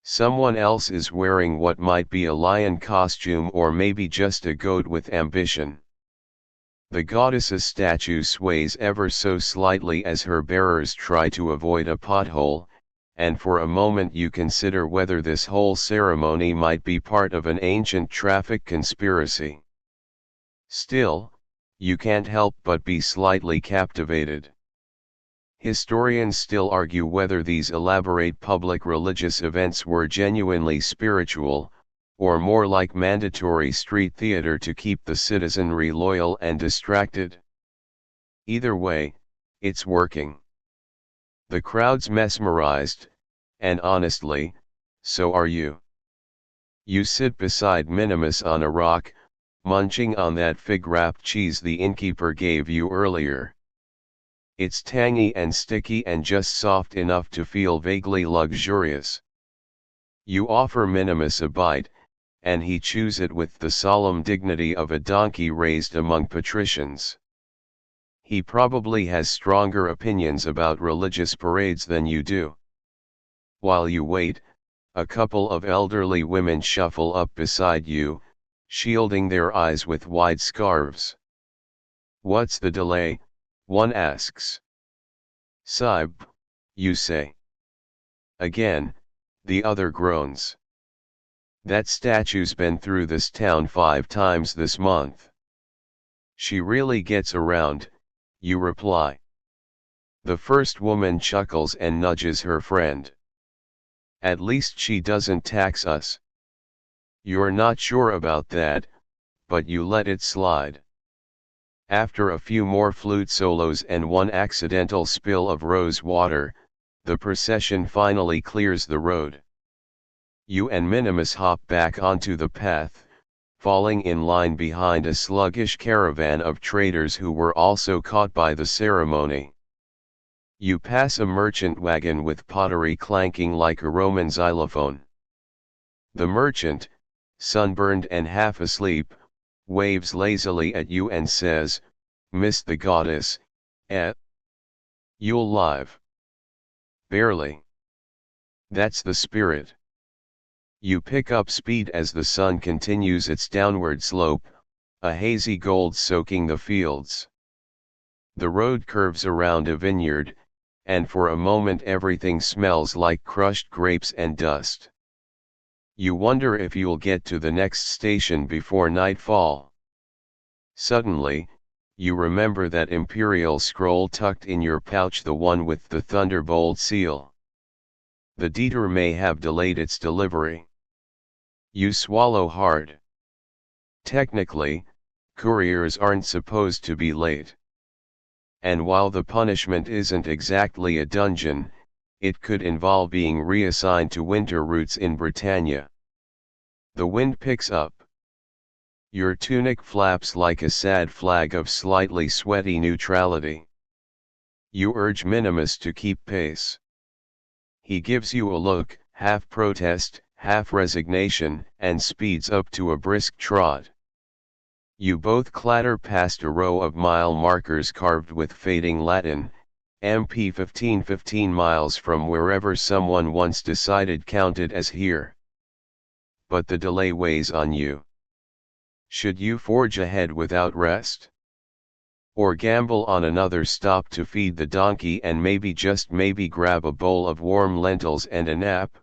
Someone else is wearing what might be a lion costume or maybe just a goat with ambition. The goddess's statue sways ever so slightly as her bearers try to avoid a pothole, and for a moment you consider whether this whole ceremony might be part of an ancient traffic conspiracy. Still, you can't help but be slightly captivated. Historians still argue whether these elaborate public religious events were genuinely spiritual, or more like mandatory street theater to keep the citizenry loyal and distracted. Either way, it's working. The crowd's mesmerized, and honestly, so are you. You sit beside Minimus on a rock, munching on that fig-wrapped cheese the innkeeper gave you earlier. It's tangy and sticky and just soft enough to feel vaguely luxurious. You offer Minimus a bite, and he chews it with the solemn dignity of a donkey raised among patricians. He probably has stronger opinions about religious parades than you do. While you wait, a couple of elderly women shuffle up beside you, shielding their eyes with wide scarves. "What's the delay?" one asks. "Sahib," you say. Again, the other groans. "That statue's been through this town 5 times this month." "She really gets around," you reply. The first woman chuckles and nudges her friend. "At least she doesn't tax us." You're not sure about that, but you let it slide. After a few more flute solos and one accidental spill of rose water, the procession finally clears the road. You and Minimus hop back onto the path, falling in line behind a sluggish caravan of traders who were also caught by the ceremony. You pass a merchant wagon with pottery clanking like a Roman xylophone. The merchant, sunburned and half asleep, waves lazily at you and says, "Miss the goddess, eh? You'll live?" "Barely." "That's the spirit." You pick up speed as the sun continues its downward slope, a hazy gold soaking the fields. The road curves around a vineyard, and for a moment everything smells like crushed grapes and dust. You wonder if you'll get to the next station before nightfall. Suddenly, you remember that imperial scroll tucked in your pouch, the one with the thunderbolt seal. The detour may have delayed its delivery. You swallow hard. Technically, couriers aren't supposed to be late. And while the punishment isn't exactly a dungeon, it could involve being reassigned to winter routes in Britannia. The wind picks up. Your tunic flaps like a sad flag of slightly sweaty neutrality. You urge Minimus to keep pace. He gives you a look, half protest, half resignation, and speeds up to a brisk trot. You both clatter past a row of mile markers carved with fading Latin, MP 15 miles from wherever someone once decided counted as here. But the delay weighs on you. Should you forge ahead without rest? Or gamble on another stop to feed the donkey and maybe just maybe grab a bowl of warm lentils and a nap?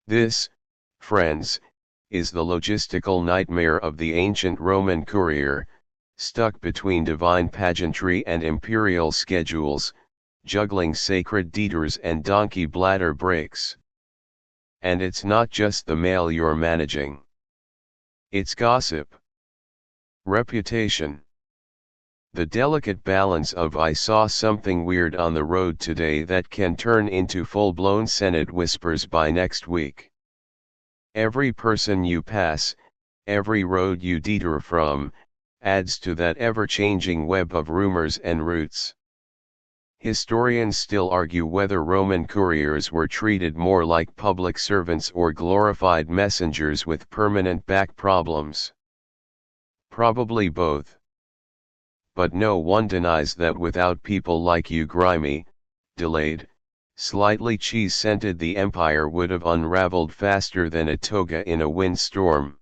This, friends, is the logistical nightmare of the ancient Roman courier, stuck between divine pageantry and imperial schedules, juggling sacred dieters and donkey bladder breaks. And it's not just the mail you're managing. It's gossip, reputation. The delicate balance of "I saw something weird on the road today" that can turn into full-blown Senate whispers by next week. Every person you pass, every road you detour from, adds to that ever-changing web of rumors and roots. Historians still argue whether Roman couriers were treated more like public servants or glorified messengers with permanent back problems. Probably both. But no one denies that without people like you, grimy, delayed, slightly cheese-scented, the empire would have unraveled faster than a toga in a windstorm.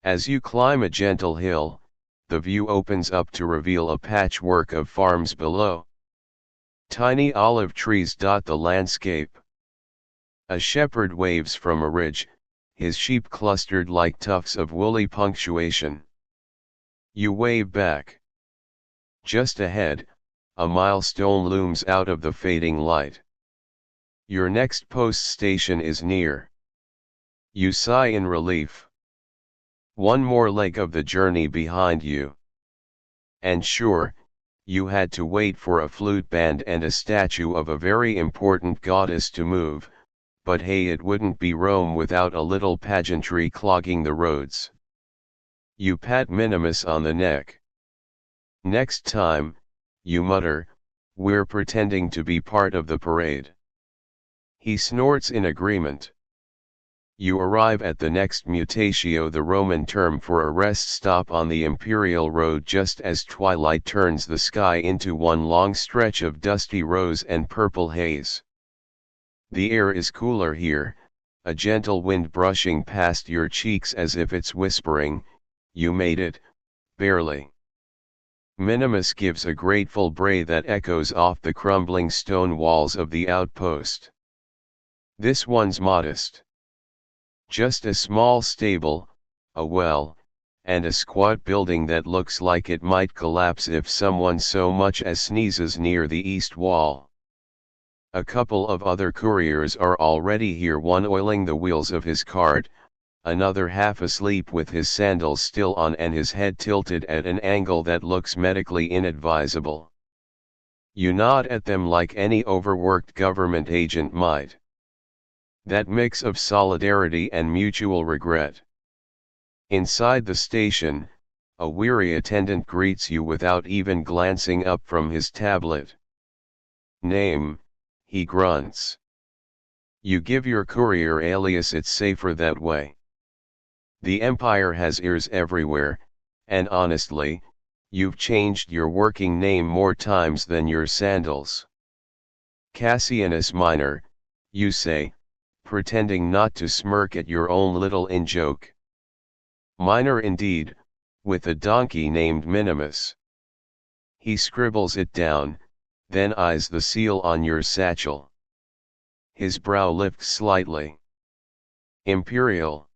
As you climb a gentle hill, the view opens up to reveal a patchwork of farms below. Tiny olive trees dot the landscape. A shepherd waves from a ridge, his sheep clustered like tufts of woolly punctuation. You wave back. Just ahead, a milestone looms out of the fading light. Your next post station is near. You sigh in relief. One more leg of the journey behind you. And sure, you had to wait for a flute band and a statue of a very important goddess to move, but hey, it wouldn't be Rome without a little pageantry clogging the roads. You pat Minimus on the neck. Next time, you mutter, "We're pretending to be part of the parade." He snorts in agreement. You arrive at the next mutatio, the Roman term for a rest stop on the imperial road, just as twilight turns the sky into one long stretch of dusty rose and purple haze. The air is cooler here, a gentle wind brushing past your cheeks as if it's whispering, "You made it, barely." Minimus gives a grateful bray that echoes off the crumbling stone walls of the outpost. This one's modest. Just a small stable, a well, and a squat building that looks like it might collapse if someone so much as sneezes near the east wall. A couple of other couriers are already here, one oiling the wheels of his cart, another half asleep with his sandals still on and his head tilted at an angle that looks medically inadvisable. You nod at them like any overworked government agent might. That mix of solidarity and mutual regret. Inside the station, a weary attendant greets you without even glancing up from his tablet. "Name," he grunts. You give your courier alias, "It's safer that way." The empire has ears everywhere, and honestly, you've changed your working name more times than your sandals. "Cassianus Minor," you say, pretending not to smirk at your own little in-joke. Minor indeed, with a donkey named Minimus. He scribbles it down, then eyes the seal on your satchel. His brow lifts slightly. "Imperial."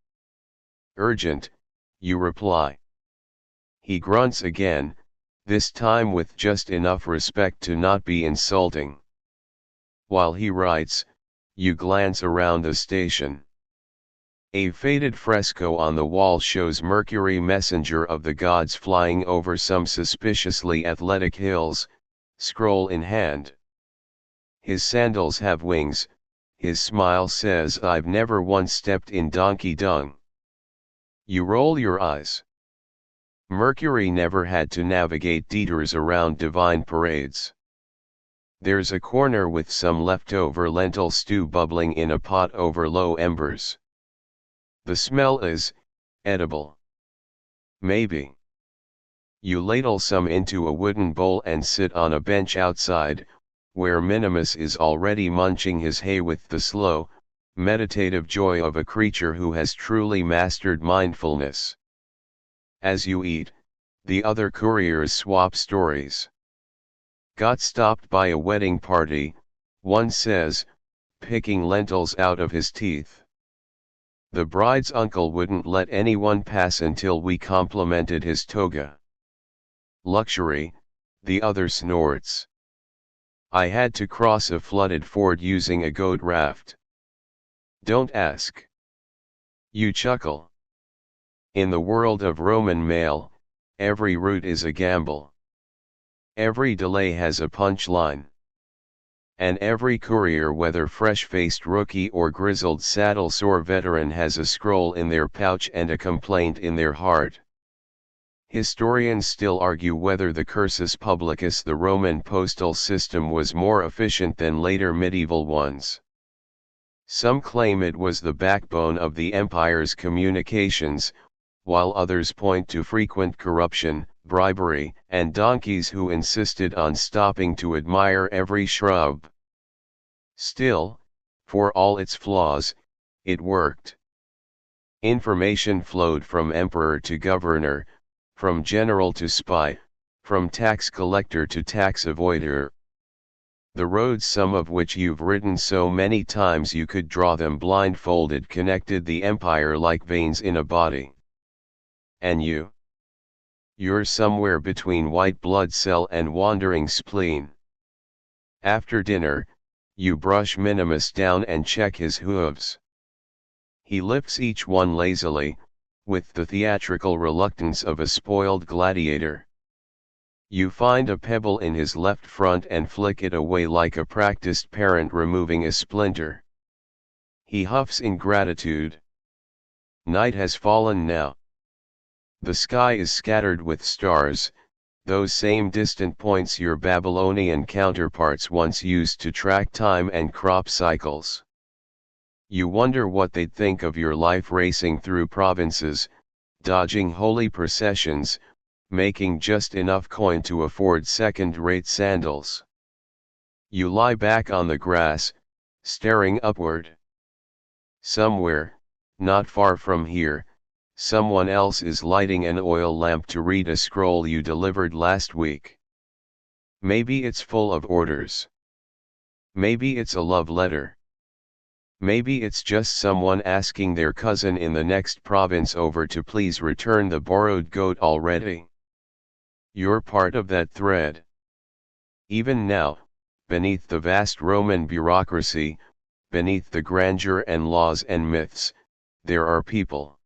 "Urgent," you reply. He grunts again, this time with just enough respect to not be insulting. While he writes, you glance around the station. A faded fresco on the wall shows Mercury, messenger of the gods, flying over some suspiciously athletic hills, scroll in hand. His sandals have wings, his smile says, "I've never once stepped in donkey dung." You roll your eyes. Mercury never had to navigate detours around divine parades. There's a corner with some leftover lentil stew bubbling in a pot over low embers. The smell is edible. Maybe. You ladle some into a wooden bowl and sit on a bench outside, where Minimus is already munching his hay with the slow, meditative joy of a creature who has truly mastered mindfulness. As you eat, The other couriers swap stories. Got stopped by a wedding party, one says, picking lentils out of his teeth. The bride's uncle wouldn't let anyone pass until we complimented his toga. Luxury, the other snorts. I had to cross a flooded ford using a goat raft. Don't ask. You chuckle. In the world of Roman mail, every route is a gamble. Every delay has a punchline. And every courier, whether fresh-faced rookie or grizzled saddle-sore veteran, has a scroll in their pouch and a complaint in their heart. Historians still argue whether the cursus publicus, the Roman postal system, was more efficient than later medieval ones. Some claim it was the backbone of the empire's communications, while others point to frequent corruption, bribery, and donkeys who insisted on stopping to admire every shrub. Still, for all its flaws, it worked. Information flowed from emperor to governor, from general to spy, from tax collector to tax avoider. The roads, some of which you've ridden so many times you could draw them blindfolded, connected the empire like veins in a body. And you're somewhere between white blood cell and wandering spleen. After dinner, you brush Minimus down and check his hooves. He lifts each one lazily, with the theatrical reluctance of a spoiled gladiator. You find a pebble in his left front and flick it away like a practiced parent removing a splinter. He huffs in gratitude. Night has fallen now. The sky is scattered with stars, those same distant points your Babylonian counterparts once used to track time and crop cycles. You wonder what they'd think of your life racing through provinces, dodging holy processions, making just enough coin to afford second-rate sandals. You lie back on the grass, staring upward. Somewhere, not far from here, someone else is lighting an oil lamp to read a scroll you delivered last week. Maybe it's full of orders. Maybe it's a love letter. Maybe it's just someone asking their cousin in the next province over to please return the borrowed goat already. You're part of that thread. Even now, beneath the vast Roman bureaucracy, beneath the grandeur and laws and myths, there are people.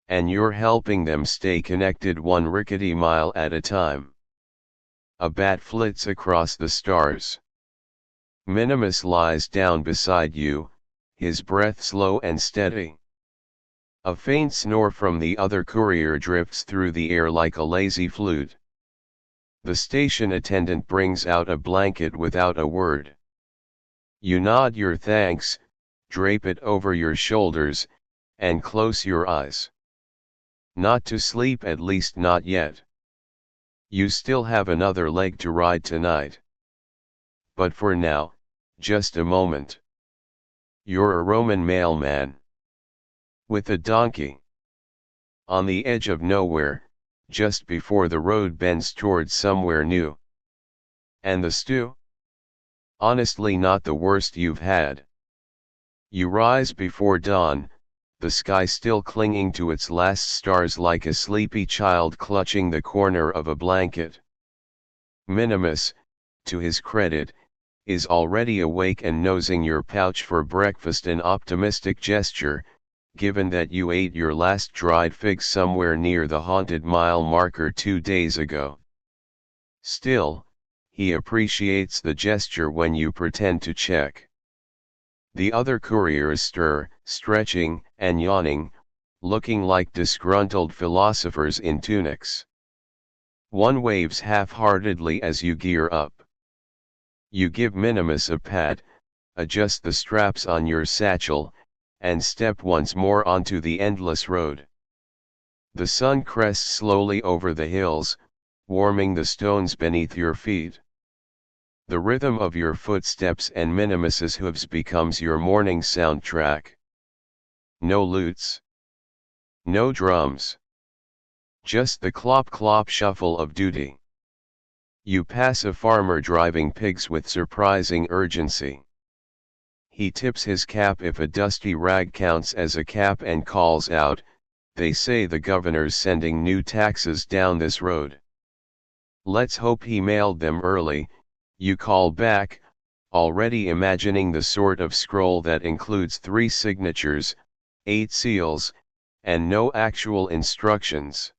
And you're helping them stay connected one rickety mile at a time. A bat flits across the stars. Minimus lies down beside you, his breath slow and steady. A faint snore from the other courier drifts through the air like a lazy flute. The station attendant brings out a blanket without a word. You nod your thanks, drape it over your shoulders, and close your eyes. Not to sleep, at least not yet. You still have another leg to ride tonight. But for now, just a moment. You're a Roman mailman. With a donkey. On the edge of nowhere, just before the road bends towards somewhere new. And the stew? Honestly, not the worst you've had. You rise before dawn, the sky still clinging to its last stars like a sleepy child clutching the corner of a blanket. Minimus, to his credit, is already awake and nosing your pouch for breakfast, an optimistic gesture, given that you ate your last dried fig somewhere near the haunted mile marker 2 days ago. Still, he appreciates the gesture when you pretend to check. The other couriers stir, stretching and yawning, looking like disgruntled philosophers in tunics. One waves half-heartedly as you gear up. You give Minimus a pat, adjust the straps on your satchel, and step once more onto the endless road. The sun crests slowly over the hills, warming the stones beneath your feet. The rhythm of your footsteps and Minimus's hooves becomes your morning soundtrack. No lutes. No drums. just the clop-clop shuffle of duty. You pass a farmer driving pigs with surprising urgency. He tips his cap if a dusty rag counts as a cap and calls out, "They say the governor's sending new taxes down this road. Let's hope he mailed them early," you call back, already imagining the sort of scroll that includes 3 signatures, 8 seals, and no actual instructions.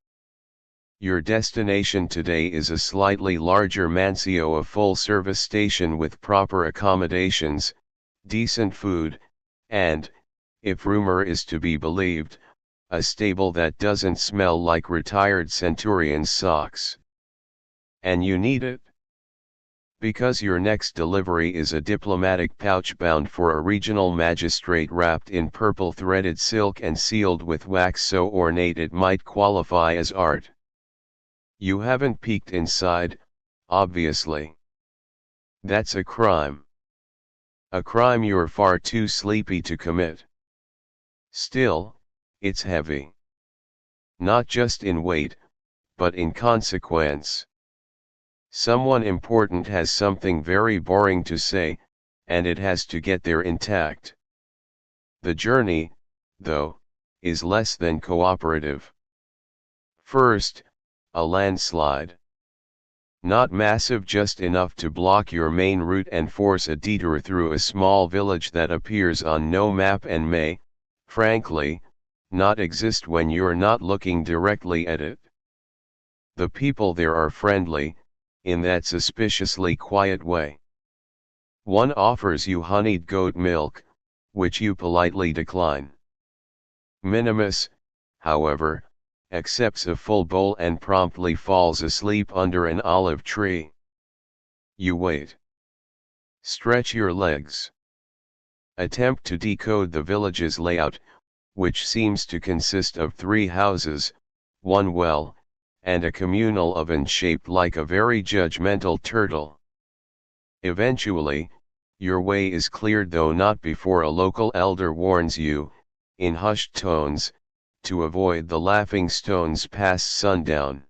Your destination today is a slightly larger mansio, a full-service station with proper accommodations, decent food, and, if rumor is to be believed, a stable that doesn't smell like retired centurion's socks. And you need it? Because your next delivery is a diplomatic pouch bound for a regional magistrate, wrapped in purple threaded silk and sealed with wax so ornate it might qualify as art. You haven't peeked inside, obviously. That's a crime. A crime you're far too sleepy to commit. Still, it's heavy. Not just in weight, but in consequence. Someone important has something very boring to say, and it has to get there intact. The journey, though, is less than cooperative. First, a landslide. Not massive, just enough to block your main route and force a detour through a small village that appears on no map and may, frankly, not exist when you're not looking directly at it. The people there are friendly, in that suspiciously quiet way. One offers you honeyed goat milk, which you politely decline. Minimus, however, accepts a full bowl and promptly falls asleep under an olive tree. You wait. Stretch your legs. Attempt to decode the village's layout, which seems to consist of 3 houses, 1 well, and a communal oven shaped like a very judgmental turtle. Eventually, your way is cleared, though not before a local elder warns you, in hushed tones, to avoid the laughing stones past sundown.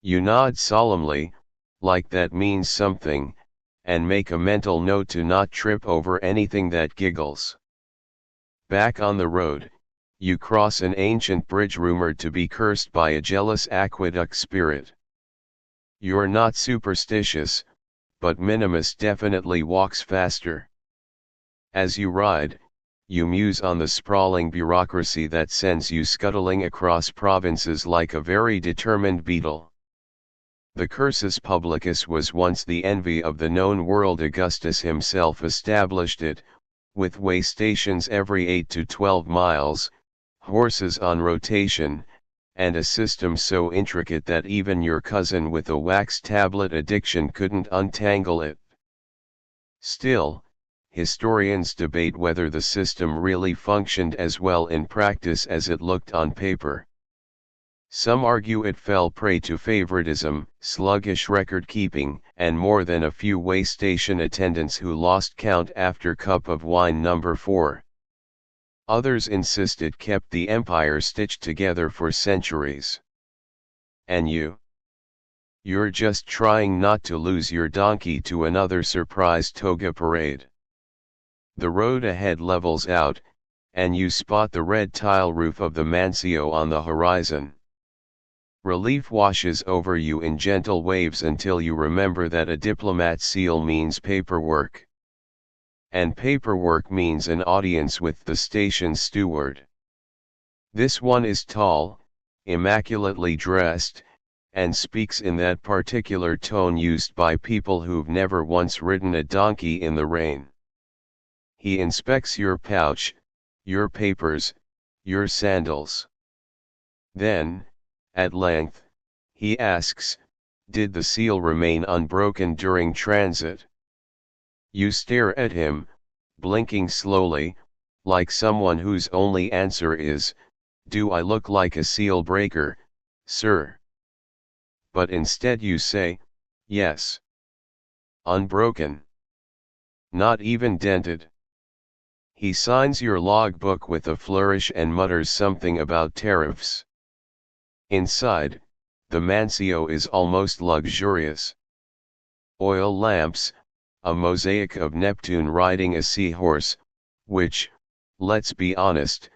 You nod solemnly, like that means something, and make a mental note to not trip over anything that giggles. Back on the road, you cross an ancient bridge rumored to be cursed by a jealous aqueduct spirit. You're not superstitious, but Minimus definitely walks faster. As you ride, you muse on the sprawling bureaucracy that sends you scuttling across provinces like a very determined beetle. The cursus publicus was once the envy of the known world. Augustus himself established it, with way stations every 8 to 12 miles, horses on rotation, and a system so intricate that even your cousin with a wax tablet addiction couldn't untangle it. Still, historians debate whether the system really functioned as well in practice as it looked on paper. Some argue it fell prey to favoritism, sluggish record-keeping, and more than a few way station attendants who lost count after cup of wine number 4. Others insist it kept the empire stitched together for centuries. And you? You're just trying not to lose your donkey to another surprise toga parade. The road ahead levels out, and you spot the red tile roof of the Mansio on the horizon. Relief washes over you in gentle waves until you remember that a diplomat seal means paperwork. And paperwork means an audience with the station steward. This one is tall, immaculately dressed, and speaks in that particular tone used by people who've never once ridden a donkey in the rain. He inspects your pouch, your papers, your sandals. Then, at length, he asks, "Did the seal remain unbroken during transit?" You stare at him, blinking slowly, like someone whose only answer is, "Do I look like a seal breaker, sir?" But instead you say, "Yes. Unbroken. Not even dented." He signs your logbook with a flourish and mutters something about tariffs. Inside, the mansio is almost luxurious. Oil lamps, a mosaic of Neptune riding a seahorse, which, let's be honest,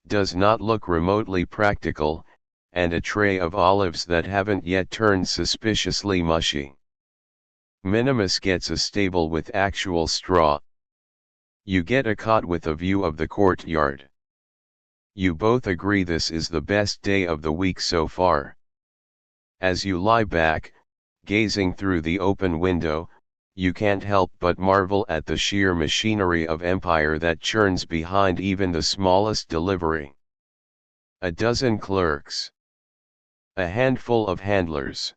does not look remotely practical, and a tray of olives that haven't yet turned suspiciously mushy. Minimus gets a stable with actual straw. You get a cot with a view of the courtyard. You both agree this is the best day of the week so far. As you lie back, gazing through the open window, you can't help but marvel at the sheer machinery of empire that churns behind even the smallest delivery. A dozen clerks. A handful of handlers.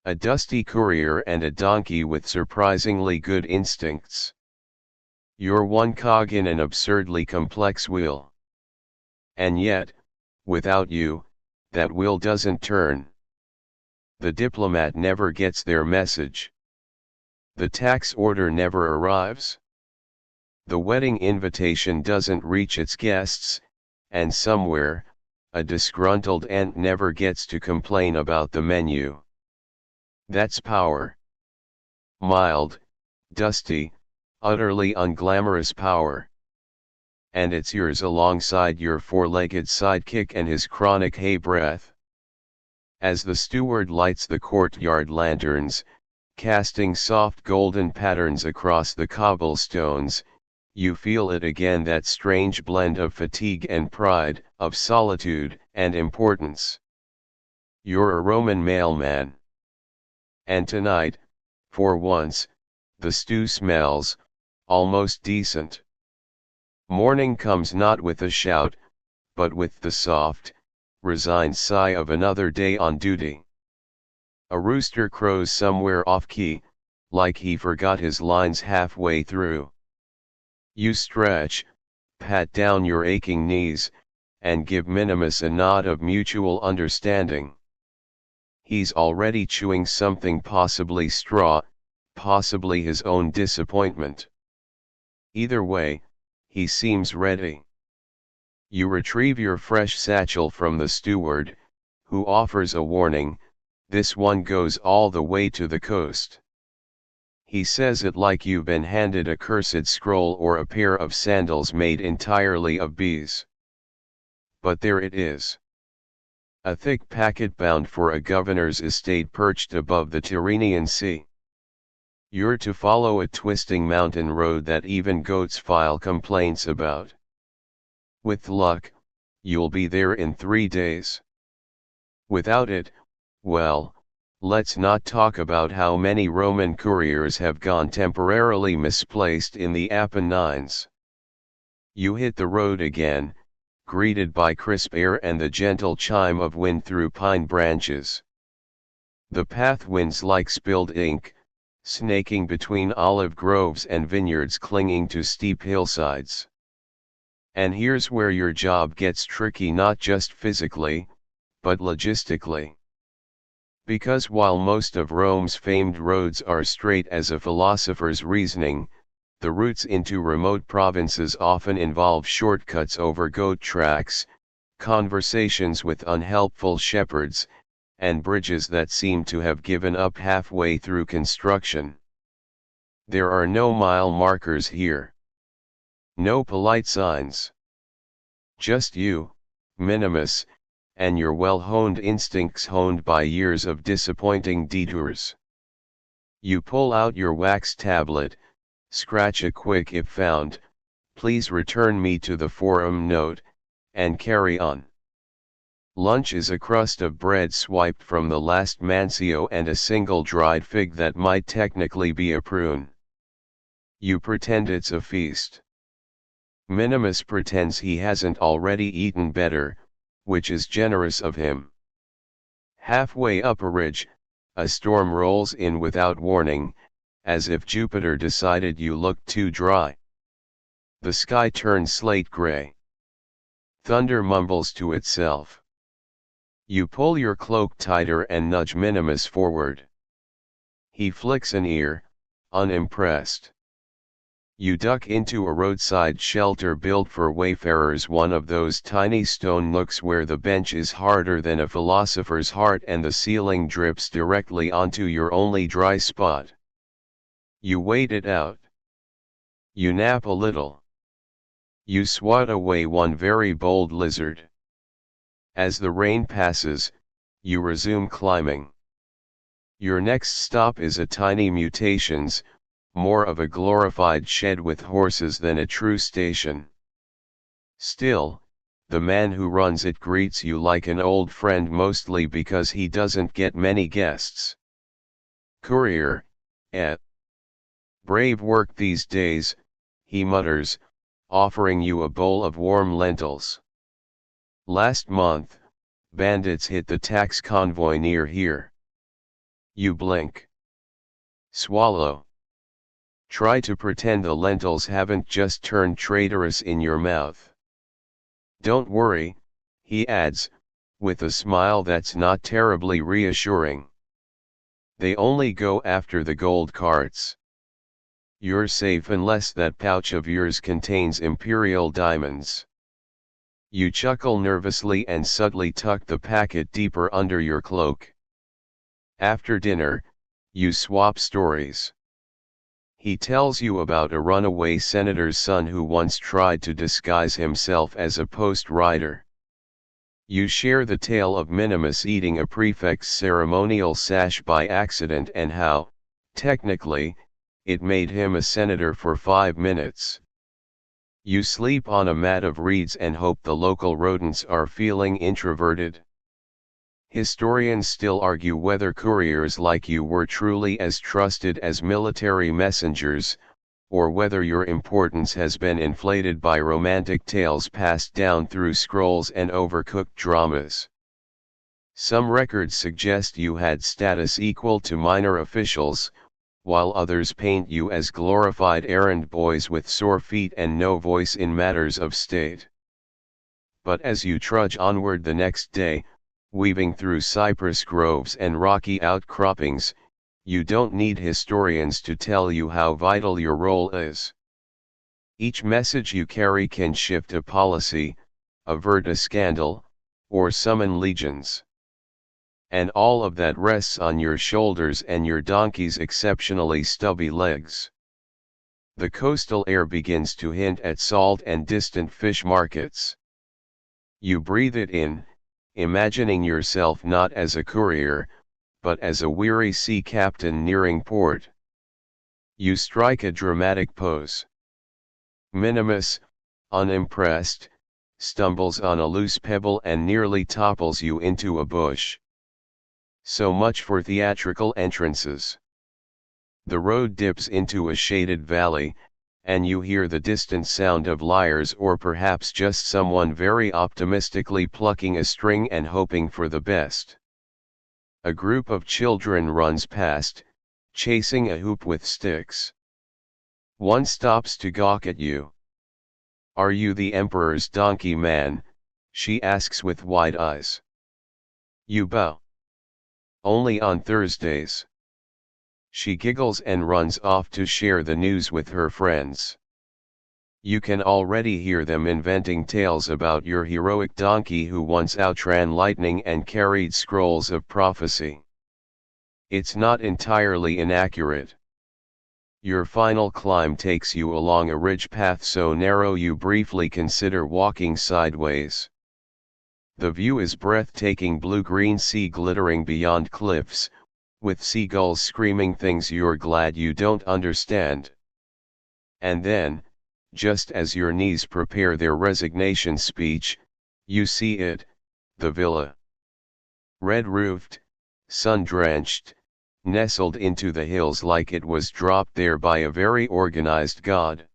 A dusty courier and a donkey with surprisingly good instincts. You're one cog in an absurdly complex wheel. And yet, without you, that wheel doesn't turn. The diplomat never gets their message. The tax order never arrives. The wedding invitation doesn't reach its guests, and somewhere, a disgruntled aunt never gets to complain about the menu. That's power. Mild, dusty, utterly unglamorous power. And it's yours alongside your four-legged sidekick and his chronic hay breath. As the steward lights the courtyard lanterns, casting soft golden patterns across the cobblestones, you feel it again, that strange blend of fatigue and pride, of solitude and importance. You're a Roman mailman. And tonight, for once, the stew smells almost decent. Morning comes not with a shout, but with the soft, resigned sigh of another day on duty. A rooster crows somewhere off-key, like he forgot his lines halfway through. You stretch, pat down your aching knees, and give Minimus a nod of mutual understanding. He's already chewing something, possibly straw, possibly his own disappointment. Either way, he seems ready. You retrieve your fresh satchel from the steward, who offers a warning: this one goes all the way to the coast. He says it like you've been handed a cursed scroll or a pair of sandals made entirely of bees. But there it is. A thick packet bound for a governor's estate perched above the Tyrrhenian Sea. You're to follow a twisting mountain road that even goats file complaints about. With luck, you'll be there in 3 days. Without it, well, let's not talk about how many Roman couriers have gone temporarily misplaced in the Apennines. You hit the road again, greeted by crisp air and the gentle chime of wind through pine branches. The path winds like spilled ink, snaking between olive groves and vineyards clinging to steep hillsides. And here's where your job gets tricky, not just physically, but logistically. Because while most of Rome's famed roads are straight as a philosopher's reasoning, the routes into remote provinces often involve shortcuts over goat tracks, conversations with unhelpful shepherds, and bridges that seem to have given up halfway through construction. There are no mile markers here. No polite signs. Just you, Minimus, and your well-honed instincts honed by years of disappointing detours. You pull out your wax tablet, scratch a quick "if found, please return me to the forum" note, and carry on. Lunch is a crust of bread swiped from the last mansio and a single dried fig that might technically be a prune. You pretend it's a feast. Minimus pretends he hasn't already eaten better, which is generous of him. Halfway up a ridge, a storm rolls in without warning, as if Jupiter decided you looked too dry. The sky turns slate gray. Thunder mumbles to itself. You pull your cloak tighter and nudge Minimus forward. He flicks an ear, unimpressed. You duck into a roadside shelter built for wayfarers, one of those tiny stone nooks where the bench is harder than a philosopher's heart and the ceiling drips directly onto your only dry spot. You wait it out. You nap a little. You swat away one very bold lizard. As the rain passes, you resume climbing. Your next stop is a tiny mutations, more of a glorified shed with horses than a true station. Still, the man who runs it greets you like an old friend, mostly because he doesn't get many guests. Courier, eh? Brave work these days, he mutters, offering you a bowl of warm lentils. Last month, bandits hit the tax convoy near here. You blink. Swallow. Try to pretend the lentils haven't just turned traitorous in your mouth. Don't worry, he adds, with a smile that's not terribly reassuring. They only go after the gold carts. You're safe unless that pouch of yours contains imperial diamonds. You chuckle nervously and subtly tuck the packet deeper under your cloak. After dinner, you swap stories. He tells you about a runaway senator's son who once tried to disguise himself as a post rider. You share the tale of Minimus eating a prefect's ceremonial sash by accident and how, technically, it made him a senator for 5 minutes. You sleep on a mat of reeds and hope the local rodents are feeling introverted. Historians still argue whether couriers like you were truly as trusted as military messengers, or whether your importance has been inflated by romantic tales passed down through scrolls and overcooked dramas. Some records suggest you had status equal to minor officials, while others paint you as glorified errand boys with sore feet and no voice in matters of state. But as you trudge onward the next day, weaving through cypress groves and rocky outcroppings, you don't need historians to tell you how vital your role is. Each message you carry can shift a policy, avert a scandal, or summon legions. And all of that rests on your shoulders and your donkey's exceptionally stubby legs. The coastal air begins to hint at salt and distant fish markets. You breathe it in, imagining yourself not as a courier, but as a weary sea captain nearing port. You strike a dramatic pose. Minimus, unimpressed, stumbles on a loose pebble and nearly topples you into a bush. So much for theatrical entrances. The road dips into a shaded valley, and you hear the distant sound of lyres, or perhaps just someone very optimistically plucking a string and hoping for the best. A group of children runs past, chasing a hoop with sticks. One stops to gawk at you. "Are you the emperor's donkey man?" she asks with wide eyes. You bow. "Only on Thursdays." She giggles and runs off to share the news with her friends. You can already hear them inventing tales about your heroic donkey who once outran lightning and carried scrolls of prophecy. It's not entirely inaccurate. Your final climb takes you along a ridge path so narrow you briefly consider walking sideways. The view is breathtaking: blue-green sea glittering beyond cliffs, with seagulls screaming things you're glad you don't understand. And then, just as your knees prepare their resignation speech, you see it, the villa. Red-roofed, sun-drenched, nestled into the hills like it was dropped there by a very organized god.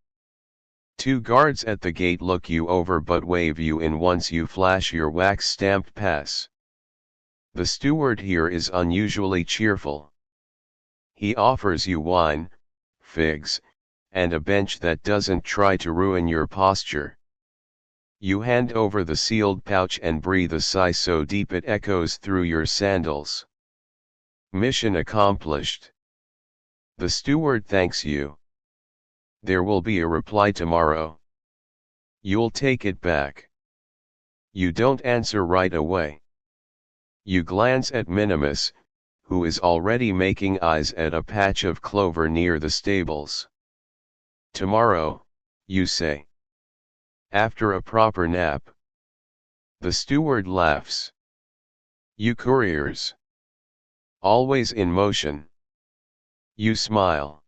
2 guards at the gate look you over but wave you in once you flash your wax-stamped pass. The steward here is unusually cheerful. He offers you wine, figs, and a bench that doesn't try to ruin your posture. You hand over the sealed pouch and breathe a sigh so deep it echoes through your sandals. Mission accomplished. The steward thanks you. There will be a reply tomorrow. You'll take it back. You don't answer right away. You glance at Minimus, who is already making eyes at a patch of clover near the stables. Tomorrow, you say. After a proper nap. The steward laughs. You couriers. Always in motion. You smile.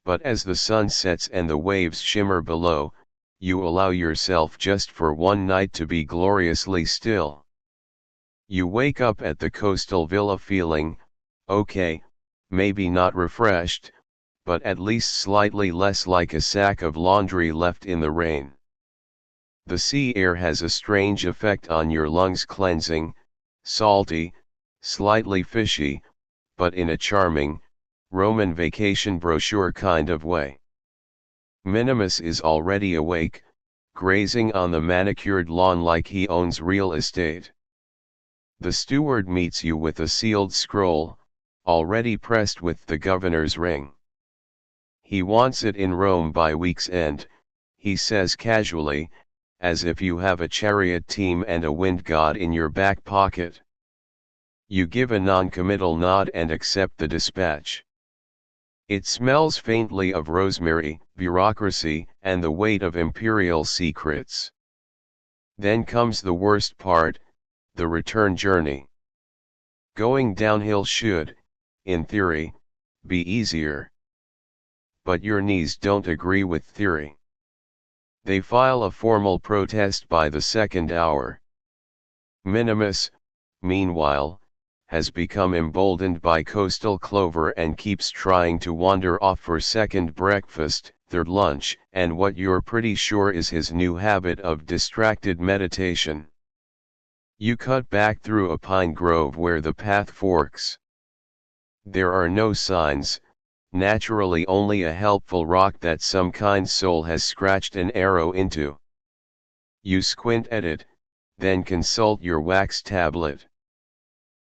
But as the sun sets and the waves shimmer below, you allow yourself just for one night to be gloriously still. You wake up at the coastal villa feeling, okay, maybe not refreshed, but at least slightly less like a sack of laundry left in the rain. The sea air has a strange effect on your lungs, cleansing, salty, slightly fishy, but in a charming, Roman vacation brochure kind of way. Minimus is already awake, grazing on the manicured lawn like he owns real estate. The steward meets you with a sealed scroll, already pressed with the governor's ring. He wants it in Rome by week's end, he says casually, as if you have a chariot team and a wind god in your back pocket. You give a non-committal nod and accept the dispatch. It smells faintly of rosemary, bureaucracy, and the weight of imperial secrets. Then comes the worst part, the return journey. Going downhill should, in theory, be easier. But your knees don't agree with theory. They file a formal protest by the second hour. Minimus, meanwhile, has become emboldened by coastal clover and keeps trying to wander off for second breakfast, third lunch, and what you're pretty sure is his new habit of distracted meditation. You cut back through a pine grove where the path forks. There are no signs, naturally only a helpful rock that some kind soul has scratched an arrow into. You squint at it, then consult your wax tablet.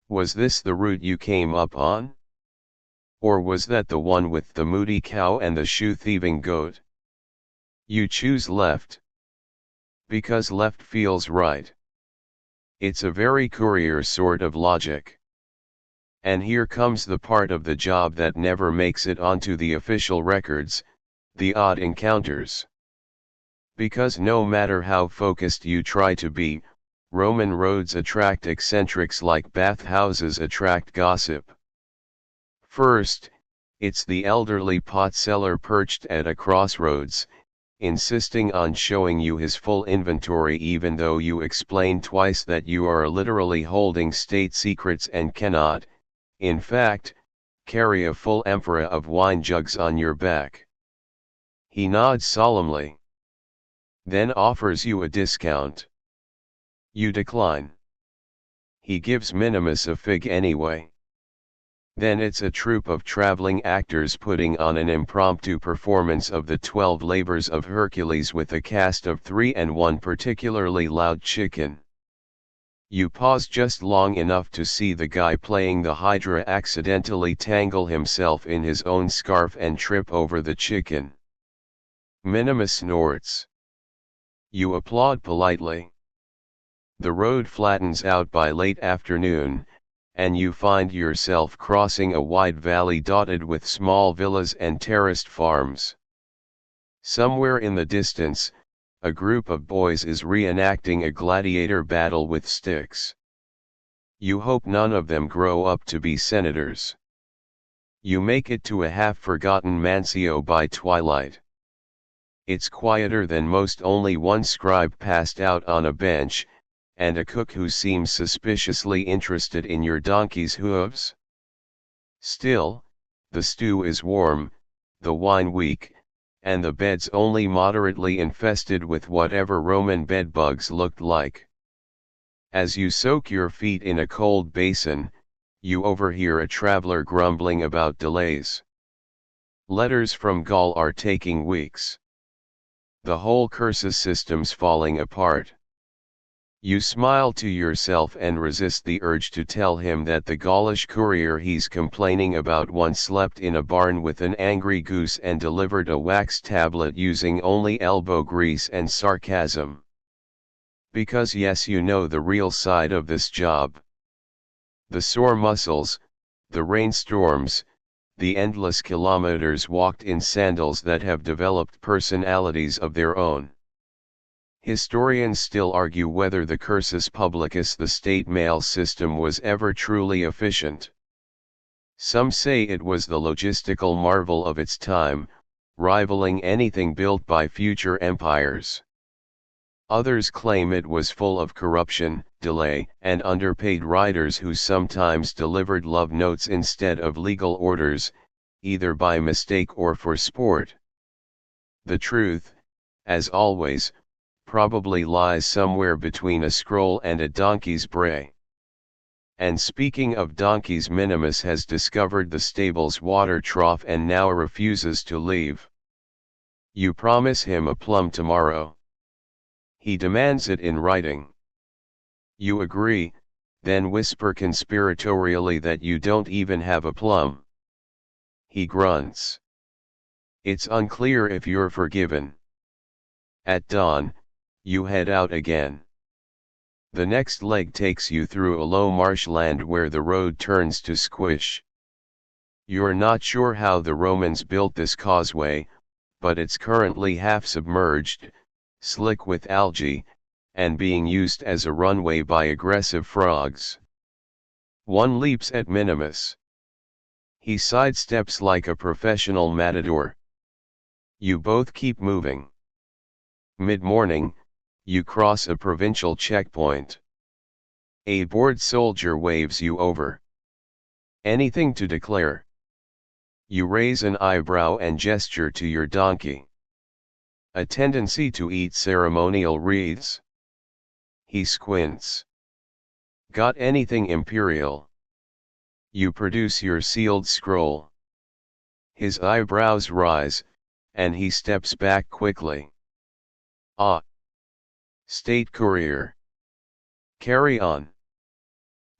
Was this the route you came up on? Or was that the one with the moody cow and the shoe-thieving goat? You choose left. Because left feels right. It's a very courier sort of logic. And here comes the part of the job that never makes it onto the official records, the odd encounters. Because no matter how focused you try to be, Roman roads attract eccentrics like bathhouses attract gossip. First, it's the elderly pot seller perched at a crossroads, insisting on showing you his full inventory even though you explain twice that you are literally holding state secrets and cannot, in fact, carry a full amphora of wine jugs on your back. He nods solemnly. Then offers you a discount. You decline. He gives Minimus a fig anyway. Then it's a troupe of traveling actors putting on an impromptu performance of the 12 labors of Hercules with a cast of 3 and one particularly loud chicken. You pause just long enough to see the guy playing the Hydra accidentally tangle himself in his own scarf and trip over the chicken. Minimus snorts. You applaud politely. The road flattens out by late afternoon, and you find yourself crossing a wide valley dotted with small villas and terraced farms. Somewhere in the distance, a group of boys is reenacting a gladiator battle with sticks. You hope none of them grow up to be senators. You make it to a half-forgotten mansio by twilight. It's quieter than most, only one scribe passed out on a bench, and a cook who seems suspiciously interested in your donkey's hooves. Still, the stew is warm, the wine weak, and the beds only moderately infested with whatever Roman bedbugs looked like. As you soak your feet in a cold basin, you overhear a traveler grumbling about delays. Letters from Gaul are taking weeks. The whole cursus system's falling apart. You smile to yourself and resist the urge to tell him that the Gaulish courier he's complaining about once slept in a barn with an angry goose and delivered a wax tablet using only elbow grease and sarcasm. Because yes, you know the real side of this job. The sore muscles, the rainstorms, the endless kilometers walked in sandals that have developed personalities of their own. Historians still argue whether the cursus publicus, the state mail system, was ever truly efficient. Some say it was the logistical marvel of its time, rivaling anything built by future empires. Others claim it was full of corruption, delay, and underpaid writers who sometimes delivered love notes instead of legal orders, either by mistake or for sport. The truth, as always, probably lies somewhere between a scroll and a donkey's bray. And speaking of donkeys, Minimus has discovered the stable's water trough and now refuses to leave. You promise him a plum tomorrow. He demands it in writing. You agree, then whisper conspiratorially that you don't even have a plum. He grunts. It's unclear if you're forgiven. At dawn, you head out again. The next leg takes you through a low marshland where the road turns to squish. You're not sure how the Romans built this causeway, but it's currently half submerged, slick with algae, and being used as a runway by aggressive frogs. One leaps at Minimus. He sidesteps like a professional matador. You both keep moving. Mid-morning, you cross a provincial checkpoint. A bored soldier waves you over. Anything to declare? You raise an eyebrow and gesture to your donkey. A tendency to eat ceremonial wreaths? He squints. Got anything imperial? You produce your sealed scroll. His eyebrows rise, and he steps back quickly. Ah. State courier. Carry on.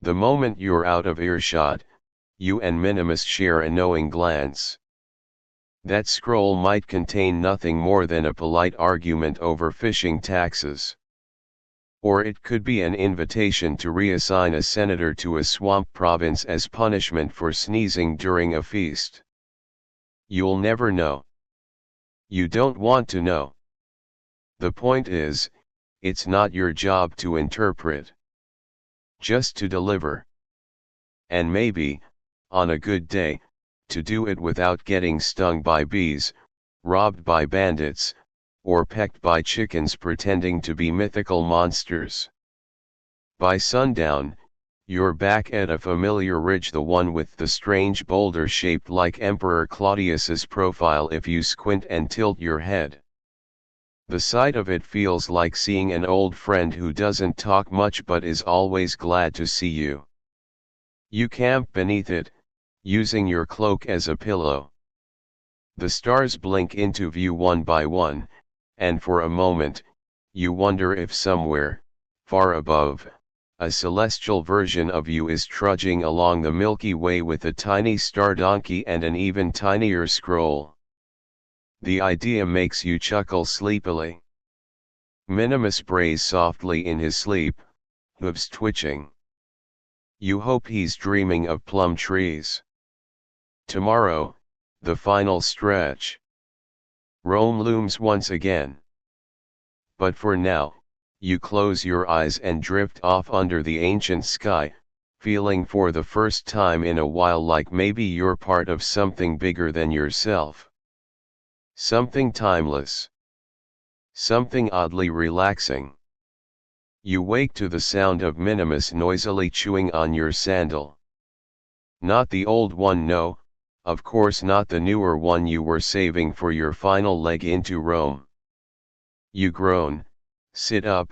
The moment you're out of earshot, you and Minimus share a knowing glance. That scroll might contain nothing more than a polite argument over fishing taxes. Or it could be an invitation to reassign a senator to a swamp province as punishment for sneezing during a feast. You'll never know. You don't want to know. The point is, it's not your job to interpret. Just to deliver. And maybe, on a good day, to do it without getting stung by bees, robbed by bandits, or pecked by chickens pretending to be mythical monsters. By sundown, you're back at a familiar ridge, the one with the strange boulder shaped like Emperor Claudius's profile if you squint and tilt your head. The sight of it feels like seeing an old friend who doesn't talk much but is always glad to see you. You camp beneath it, using your cloak as a pillow. The stars blink into view one by one, and for a moment, you wonder if somewhere, far above, a celestial version of you is trudging along the Milky Way with a tiny star donkey and an even tinier scroll. The idea makes you chuckle sleepily. Minimus brays softly in his sleep, hooves twitching. You hope he's dreaming of plum trees. Tomorrow, the final stretch. Rome looms once again. But for now, you close your eyes and drift off under the ancient sky, feeling for the first time in a while like maybe you're part of something bigger than yourself. Something timeless. Something oddly relaxing. You wake to the sound of Minimus noisily chewing on your sandal. Not the old one, no, of course not the newer one you were saving for your final leg into Rome. You groan, sit up,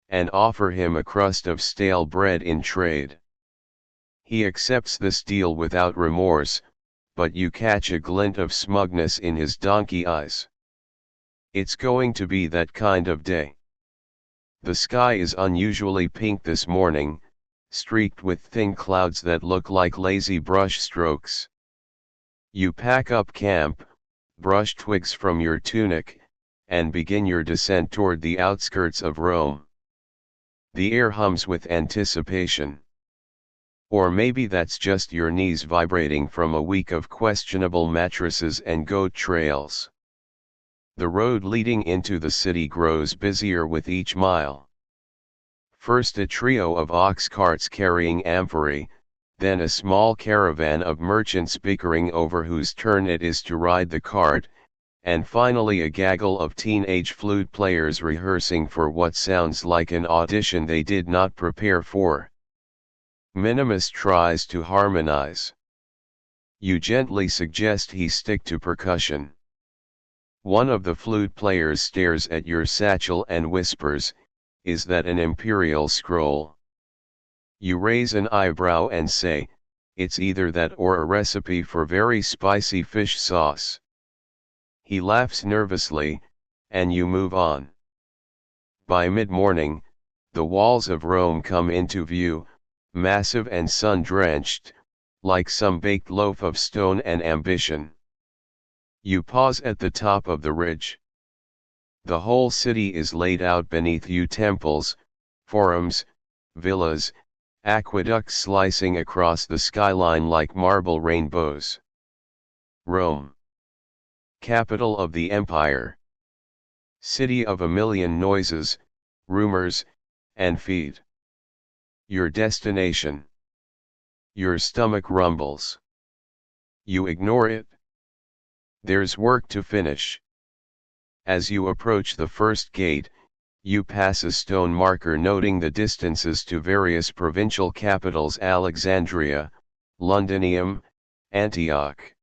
and offer him a crust of stale bread in trade. He accepts this deal without remorse, but you catch a glint of smugness in his donkey eyes. It's going to be that kind of day. The sky is unusually pink this morning, streaked with thin clouds that look like lazy brush strokes. You pack up camp, brush twigs from your tunic, and begin your descent toward the outskirts of Rome. The air hums with anticipation. Or maybe that's just your knees vibrating from a week of questionable mattresses and goat trails. The road leading into the city grows busier with each mile. First a trio of ox carts carrying amphorae, then a small caravan of merchants bickering over whose turn it is to ride the cart, and finally a gaggle of teenage flute players rehearsing for what sounds like an audition they did not prepare for. Minimus tries to harmonize. You gently suggest he stick to percussion. One of the flute players stares at your satchel and whispers, "Is that an imperial scroll?" You raise an eyebrow and say, "It's either that or a recipe for very spicy fish sauce." He laughs nervously, and you move on. By mid-morning, the walls of Rome come into view, massive and sun-drenched, like some baked loaf of stone and ambition. You pause at the top of the ridge. The whole city is laid out beneath you: temples, forums, villas, aqueducts slicing across the skyline like marble rainbows. Rome. Capital of the empire. City of a million noises, rumors, and feet. Your destination. Your stomach rumbles. You ignore it. There's work to finish. As you approach the first gate, you pass a stone marker noting the distances to various provincial capitals: Alexandria, Londinium, Antioch.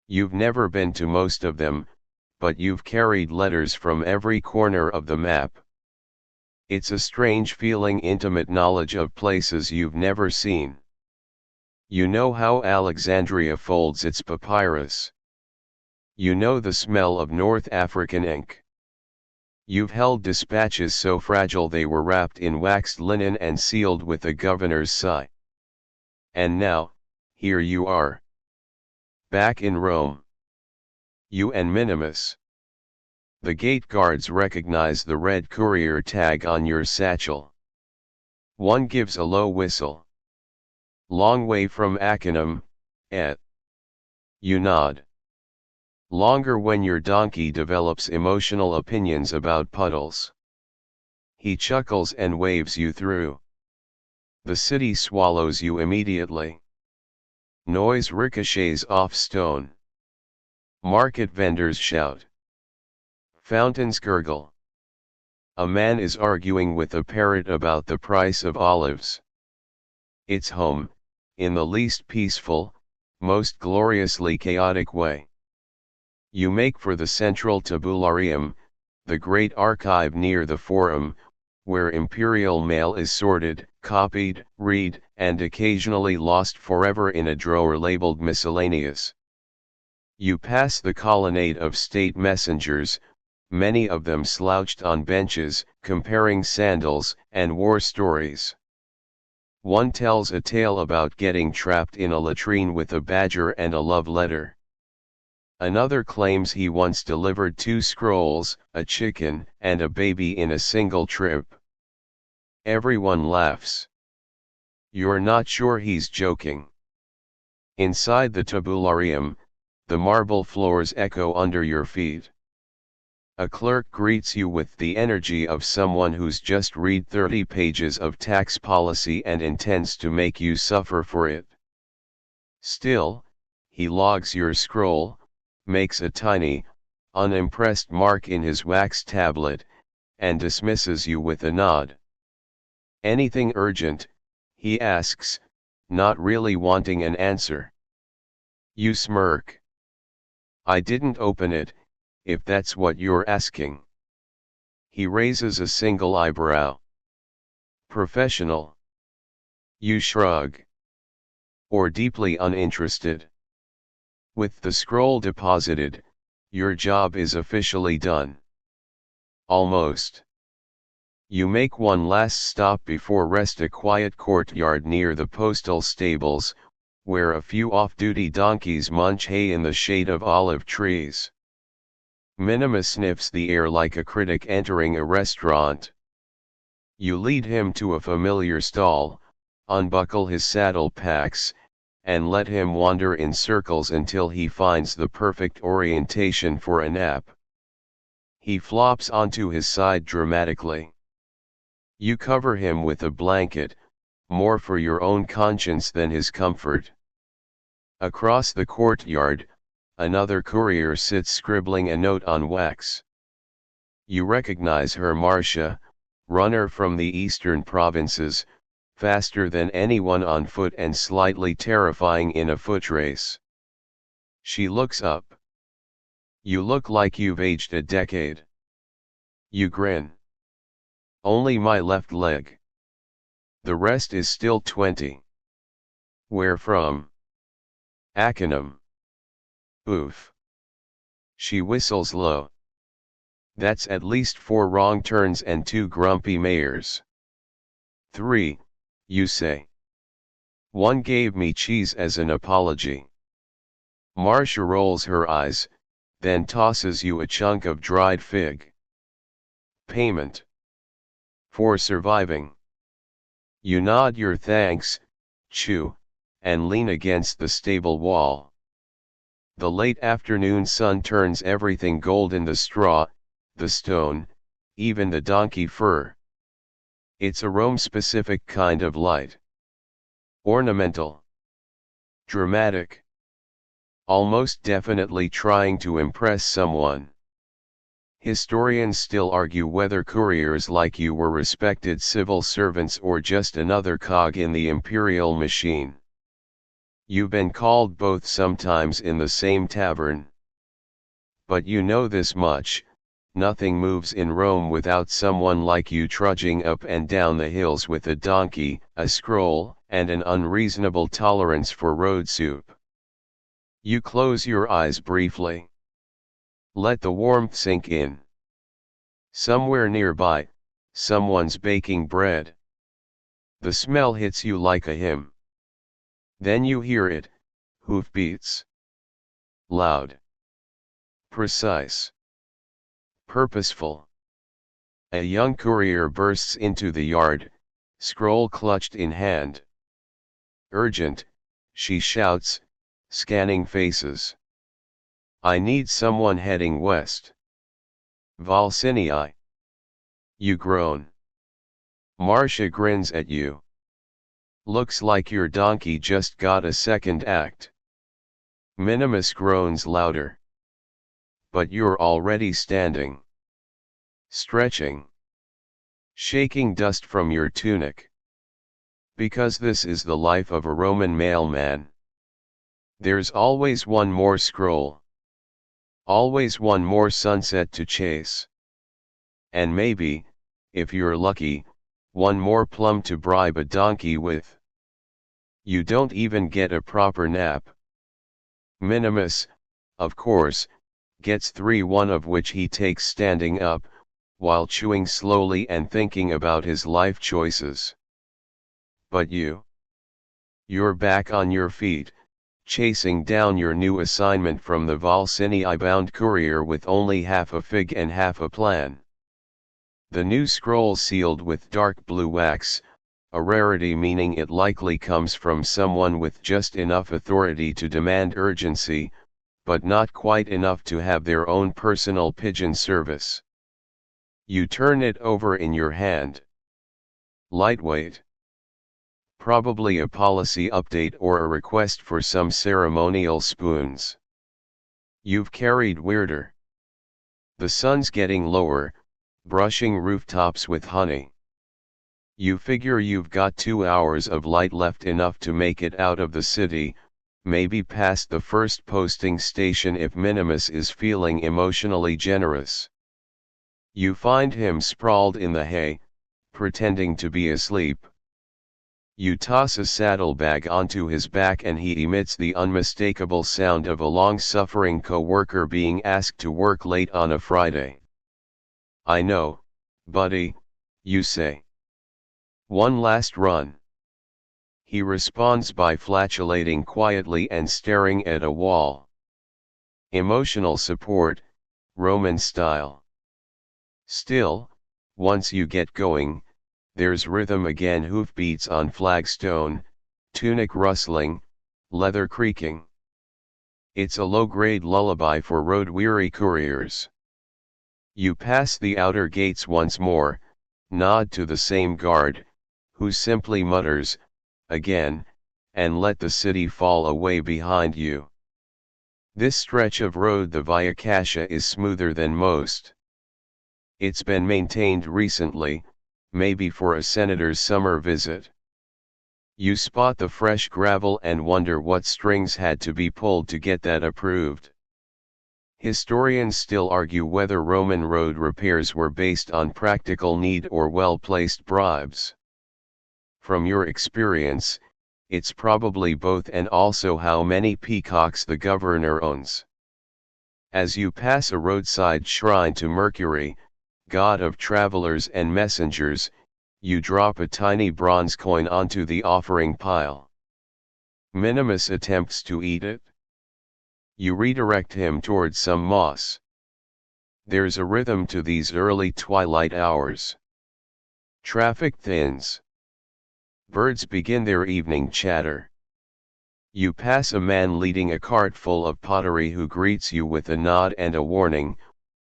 You've never been to most of them, but you've carried letters from every corner of the map. It's a strange feeling, intimate knowledge of places you've never seen. You know how Alexandria folds its papyrus. You know the smell of North African ink. You've held dispatches so fragile they were wrapped in waxed linen and sealed with the governor's sigh. And now, here you are. Back in Rome. You and Minimus. The gate guards recognize the red courier tag on your satchel. One gives a low whistle. Long way from Achenem, et. You nod. Longer when your donkey develops emotional opinions about puddles. He chuckles and waves you through. The city swallows you immediately. Noise ricochets off stone. Market vendors shout. Fountains gurgle. A man is arguing with a parrot about the price of olives. It's home, in the least peaceful, most gloriously chaotic way. You make for the central tabularium, the great archive near the forum, where imperial mail is sorted, copied, read, and occasionally lost forever in a drawer labeled miscellaneous. You pass the colonnade of state messengers, many of them slouched on benches, comparing sandals and war stories. One tells a tale about getting trapped in a latrine with a badger and a love letter. Another claims he once delivered 2 scrolls, a chicken, and a baby in a single trip. Everyone laughs. You're not sure he's joking. Inside the tabularium, the marble floors echo under your feet. A clerk greets you with the energy of someone who's just read 30 pages of tax policy and intends to make you suffer for it. Still, he logs your scroll, makes a tiny, unimpressed mark in his wax tablet, and dismisses you with a nod. Anything urgent? He asks, not really wanting an answer. You smirk. I didn't open it, if that's what you're asking. He raises a single eyebrow. Professional. You shrug. Or deeply uninterested. With the scroll deposited, your job is officially done. Almost. You make one last stop before rest, a quiet courtyard near the postal stables, where a few off-duty donkeys munch hay in the shade of olive trees. Minimus sniffs the air like a critic entering a restaurant. You lead him to a familiar stall, unbuckle his saddle packs, and let him wander in circles until he finds the perfect orientation for a nap. He flops onto his side dramatically. You cover him with a blanket, more for your own conscience than his comfort. Across the courtyard, another courier sits scribbling a note on wax. You recognize her, Marcia, runner from the eastern provinces, faster than anyone on foot and slightly terrifying in a foot race. She looks up. You look like you've aged a decade. You grin. Only my left leg. The rest is still 20. Where from? Acronym. Oof. She whistles low. That's at least 4 wrong turns and 2 grumpy mayors. 3, you say. 1 gave me cheese as an apology. Marcia rolls her eyes, then tosses you a chunk of dried fig. Payment. For surviving. You nod your thanks, chew, and lean against the stable wall. The late afternoon sun turns everything golden: the straw, the stone, even the donkey fur. It's a Rome-specific kind of light. Ornamental. Dramatic. Almost definitely trying to impress someone. Historians still argue whether couriers like you were respected civil servants or just another cog in the imperial machine. You've been called both sometimes in the same tavern. But you know this much: nothing moves in Rome without someone like you trudging up and down the hills with a donkey, a scroll, and an unreasonable tolerance for road soup. You close your eyes briefly. Let the warmth sink in. Somewhere nearby, someone's baking bread. The smell hits you like a hymn. Then you hear it: hoofbeats. Loud. Precise. Purposeful. A young courier bursts into the yard, scroll clutched in hand. Urgent, she shouts, scanning faces. I need someone heading west. Valsinii. You groan. Marcia grins at you. Looks like your donkey just got a second act. Minimus groans louder. But you're already standing. Stretching. Shaking dust from your tunic. Because this is the life of a Roman mailman. There's always one more scroll. Always one more sunset to chase. And maybe, if you're lucky, one more plum to bribe a donkey with. You don't even get a proper nap. Minimus, of course, gets 3, one of which he takes standing up, while chewing slowly and thinking about his life choices. But you're back on your feet, chasing down your new assignment from the Valsinii-bound courier with only half a fig and half a plan. The new scroll sealed with dark blue wax, a rarity, meaning it likely comes from someone with just enough authority to demand urgency, but not quite enough to have their own personal pigeon service. You turn it over in your hand. Lightweight. Probably a policy update or a request for some ceremonial spoons. You've carried weirder. The sun's getting lower, brushing rooftops with honey. You figure you've got 2 hours of light left, enough to make it out of the city, maybe past the first posting station if Minimus is feeling emotionally generous. You find him sprawled in the hay, pretending to be asleep. You toss a saddlebag onto his back and he emits the unmistakable sound of a long-suffering co-worker being asked to work late on a Friday. I know, buddy, You say. One last run. He responds by flatulating quietly and staring at a wall. Emotional support, Roman style. Still, once you get going, there's rhythm again, hoofbeats on flagstone, tunic rustling, leather creaking. It's a low-grade lullaby for road-weary couriers. You pass the outer gates once more, nod to the same guard, who simply mutters, again, and let the city fall away behind you. This stretch of road, the Via Cassia, is smoother than most. It's been maintained recently, maybe for a senator's summer visit. You spot the fresh gravel and wonder what strings had to be pulled to get that approved. Historians still argue whether Roman road repairs were based on practical need or well-placed bribes. From your experience, it's probably both, and also how many peacocks the governor owns. As you pass a roadside shrine to Mercury, god of travelers and messengers, you drop a tiny bronze coin onto the offering pile. Minimus attempts to eat it. You redirect him towards some moss. There's a rhythm to these early twilight hours. Traffic thins. Birds begin their evening chatter. You pass a man leading a cart full of pottery who greets you with a nod and a warning,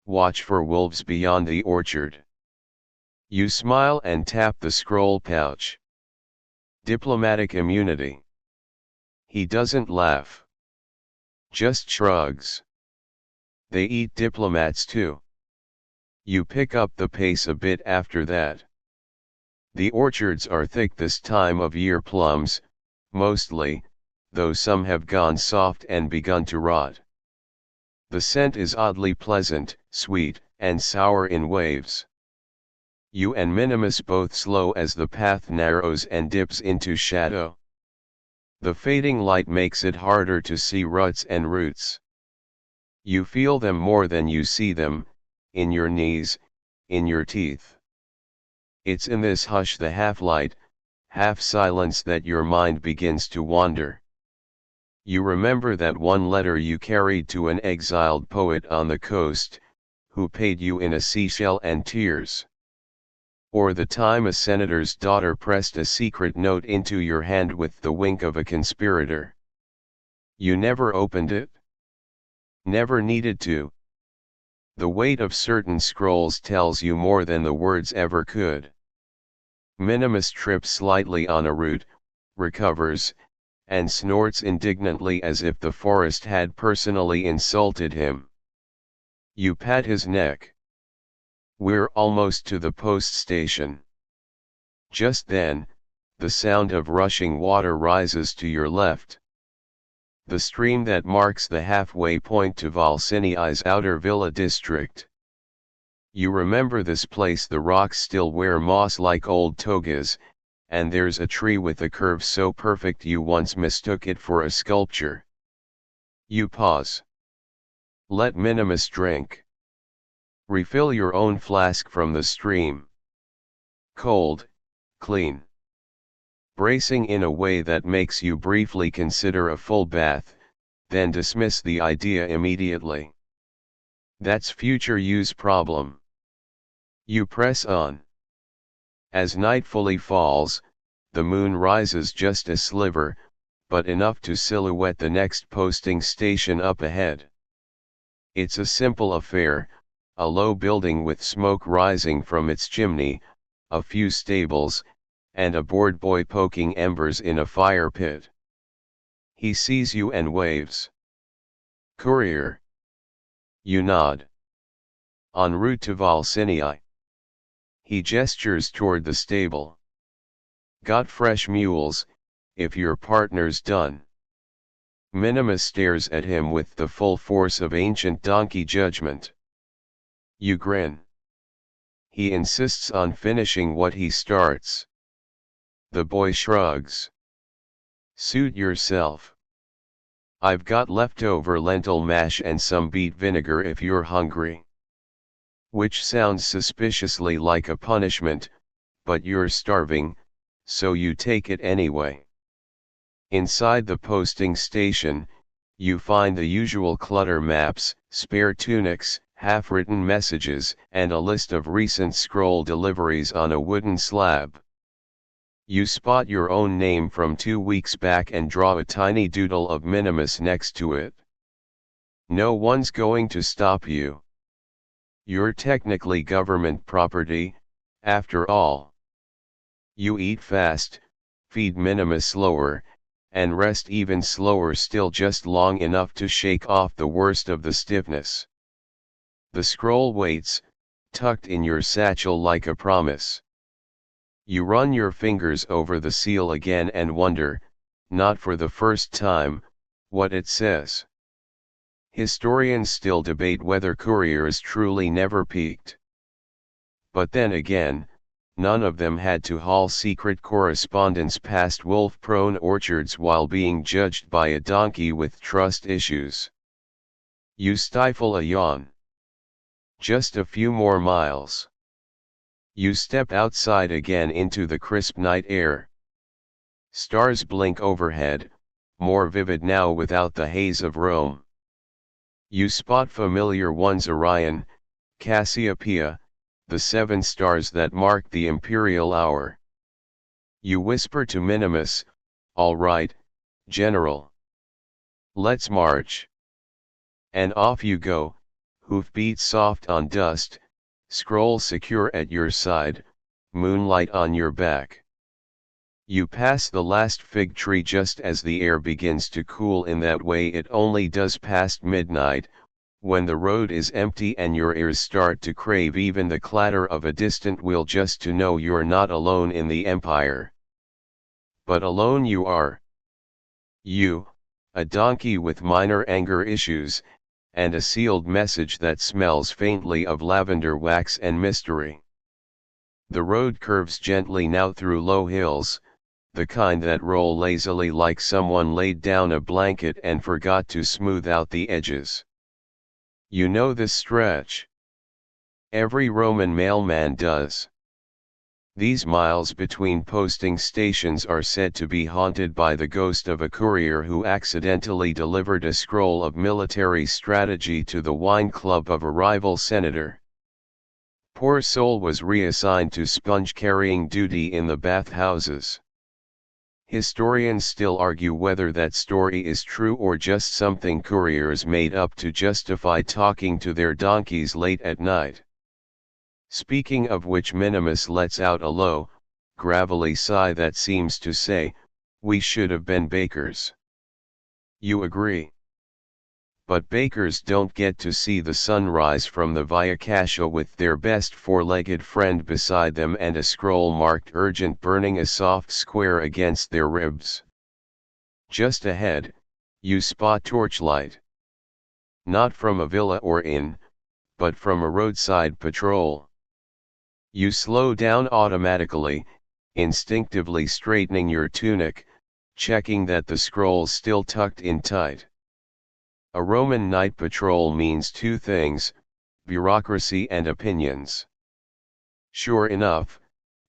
watch for wolves beyond the orchard. You smile and tap the scroll pouch. Diplomatic immunity. He doesn't laugh. Just shrugs. They eat diplomats too. You pick up the pace a bit after that. The orchards are thick this time of year, plums, mostly, though some have gone soft and begun to rot. The scent is oddly pleasant, sweet, and sour in waves. You and Minimus both slow as the path narrows and dips into shadow. The fading light makes it harder to see ruts and roots. You feel them more than you see them, in your knees, in your teeth. It's in this hush, the half-light, half-silence, that your mind begins to wander. You remember that one letter you carried to an exiled poet on the coast, who paid you in a seashell and tears. Or the time a senator's daughter pressed a secret note into your hand with the wink of a conspirator. You never opened it. Never needed to. The weight of certain scrolls tells you more than the words ever could. Minimus trips slightly on a root, recovers, and snorts indignantly as if the forest had personally insulted him. You pat his neck. We're almost to the post station. Just then, the sound of rushing water rises to your left. The stream that marks the halfway point to Valsini's outer villa district. You remember this place, the rocks still wear moss like old togas, and there's a tree with a curve so perfect you once mistook it for a sculpture. You pause. Let Minimus drink. Refill your own flask from the stream. Cold, clean. Bracing in a way that makes you briefly consider a full bath, then dismiss the idea immediately. That's future use problem. You press on. As night fully falls, the moon rises just a sliver, but enough to silhouette the next posting station up ahead. It's a simple affair, a low building with smoke rising from its chimney, a few stables, and a bored boy poking embers in a fire pit. He sees you and waves. Courier. You nod. En route to Valsinii. He gestures toward the stable. Got fresh mules, if your partner's done. Minimus stares at him with the full force of ancient donkey judgment. You grin. He insists on finishing what he starts. The boy shrugs. Suit yourself. I've got leftover lentil mash and some beet vinegar if you're hungry. Which sounds suspiciously like a punishment, but you're starving, so you take it anyway. Inside the posting station, you find the usual clutter: maps, spare tunics, half-written messages, and a list of recent scroll deliveries on a wooden slab. You spot your own name from 2 weeks back and draw a tiny doodle of Minimus next to it. No one's going to stop you. You're technically government property, after all. You eat fast, feed Minimus slower, and rest even slower still, just long enough to shake off the worst of the stiffness. The scroll waits, tucked in your satchel like a promise. You run your fingers over the seal again and wonder, not for the first time, what it says. Historians still debate whether couriers truly never peaked. But then again, none of them had to haul secret correspondence past wolf-prone orchards while being judged by a donkey with trust issues. You stifle a yawn. Just a few more miles. You step outside again into the crisp night air. Stars blink overhead, more vivid now without the haze of Rome. You spot familiar ones: Orion, Cassiopeia, the 7 stars that mark the imperial hour. You whisper to Minimus, "All right, General. Let's march." And off you go, hoofbeats soft on dust, scroll secure at your side, moonlight on your back. You pass the last fig tree just as the air begins to cool in that way it only does past midnight, when the road is empty and your ears start to crave even the clatter of a distant wheel just to know you're not alone in the empire. But alone you are. You, a donkey with minor anger issues, and a sealed message that smells faintly of lavender wax and mystery. The road curves gently now through low hills, the kind that roll lazily like someone laid down a blanket and forgot to smooth out the edges. You know this stretch. Every Roman mailman does. These miles between posting stations are said to be haunted by the ghost of a courier who accidentally delivered a scroll of military strategy to the wine club of a rival senator. Poor soul was reassigned to sponge-carrying duty in the bathhouses. Historians still argue whether that story is true or just something couriers made up to justify talking to their donkeys late at night. Speaking of which, Minimus lets out a low, gravelly sigh that seems to say, "We should have been bakers." You agree. But bakers don't get to see the sunrise from the Via Cassia with their best 4-legged friend beside them and a scroll marked "Urgent" burning a soft square against their ribs. Just ahead, you spot torchlight. Not from a villa or inn, but from a roadside patrol. You slow down automatically, instinctively straightening your tunic, checking that the scroll's still tucked in tight. A Roman night patrol means 2 things, bureaucracy and opinions. Sure enough,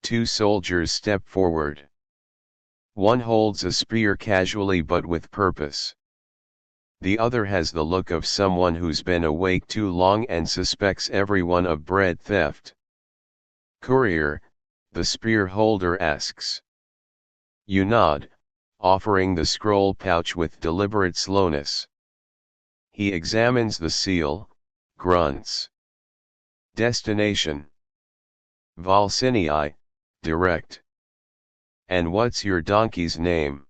2 soldiers step forward. One holds a spear casually but with purpose. The other has the look of someone who's been awake too long and suspects everyone of bread theft. "Courier," the spear holder asks. You nod, offering the scroll pouch with deliberate slowness. He examines the seal, grunts. "Destination: Volsinii, direct." "And what's your donkey's name?"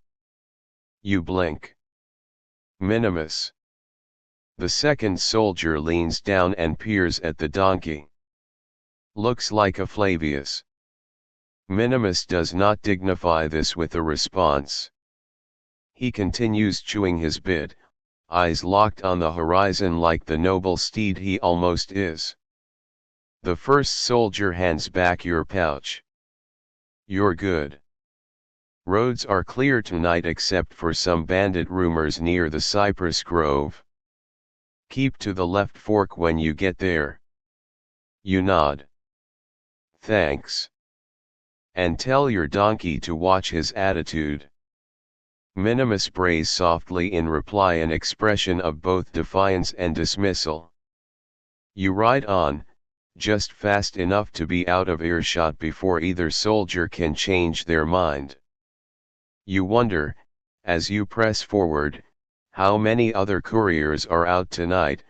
You blink. "Minimus." The second soldier leans down and peers at the donkey. "Looks like a Flavius." Minimus does not dignify this with a response. He continues chewing his bit, eyes locked on the horizon like the noble steed he almost is. The first soldier hands back your pouch. "You're good. Roads are clear tonight except for some bandit rumors near the cypress grove. Keep to the left fork when you get there." You nod. "Thanks." and tell your donkey to watch his attitude. Minimus brays softly in reply, an expression of both defiance and dismissal. You ride on, just fast enough to be out of earshot before either soldier can change their mind. You wonder, as you press forward, how many other couriers are out tonight,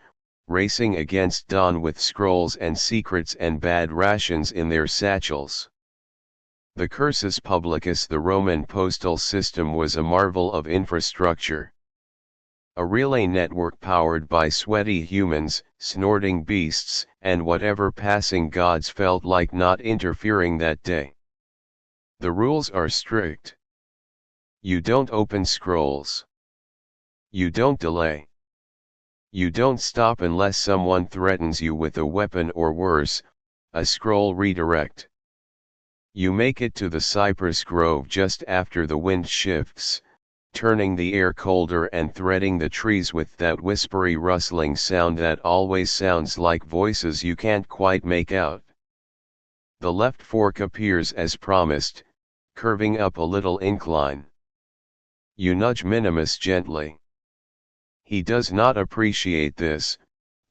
racing against dawn with scrolls and secrets and bad rations in their satchels. The cursus publicus, the Roman postal system, was a marvel of infrastructure. A relay network powered by sweaty humans, snorting beasts, and whatever passing gods felt like not interfering that day. The rules are strict. You don't open scrolls. You don't delay. You don't stop unless someone threatens you with a weapon or worse, a scroll redirect. You make it to the cypress grove just after the wind shifts, turning the air colder and threading the trees with that whispery rustling sound that always sounds like voices you can't quite make out. The left fork appears as promised, curving up a little incline. You nudge Minimus gently. He does not appreciate this,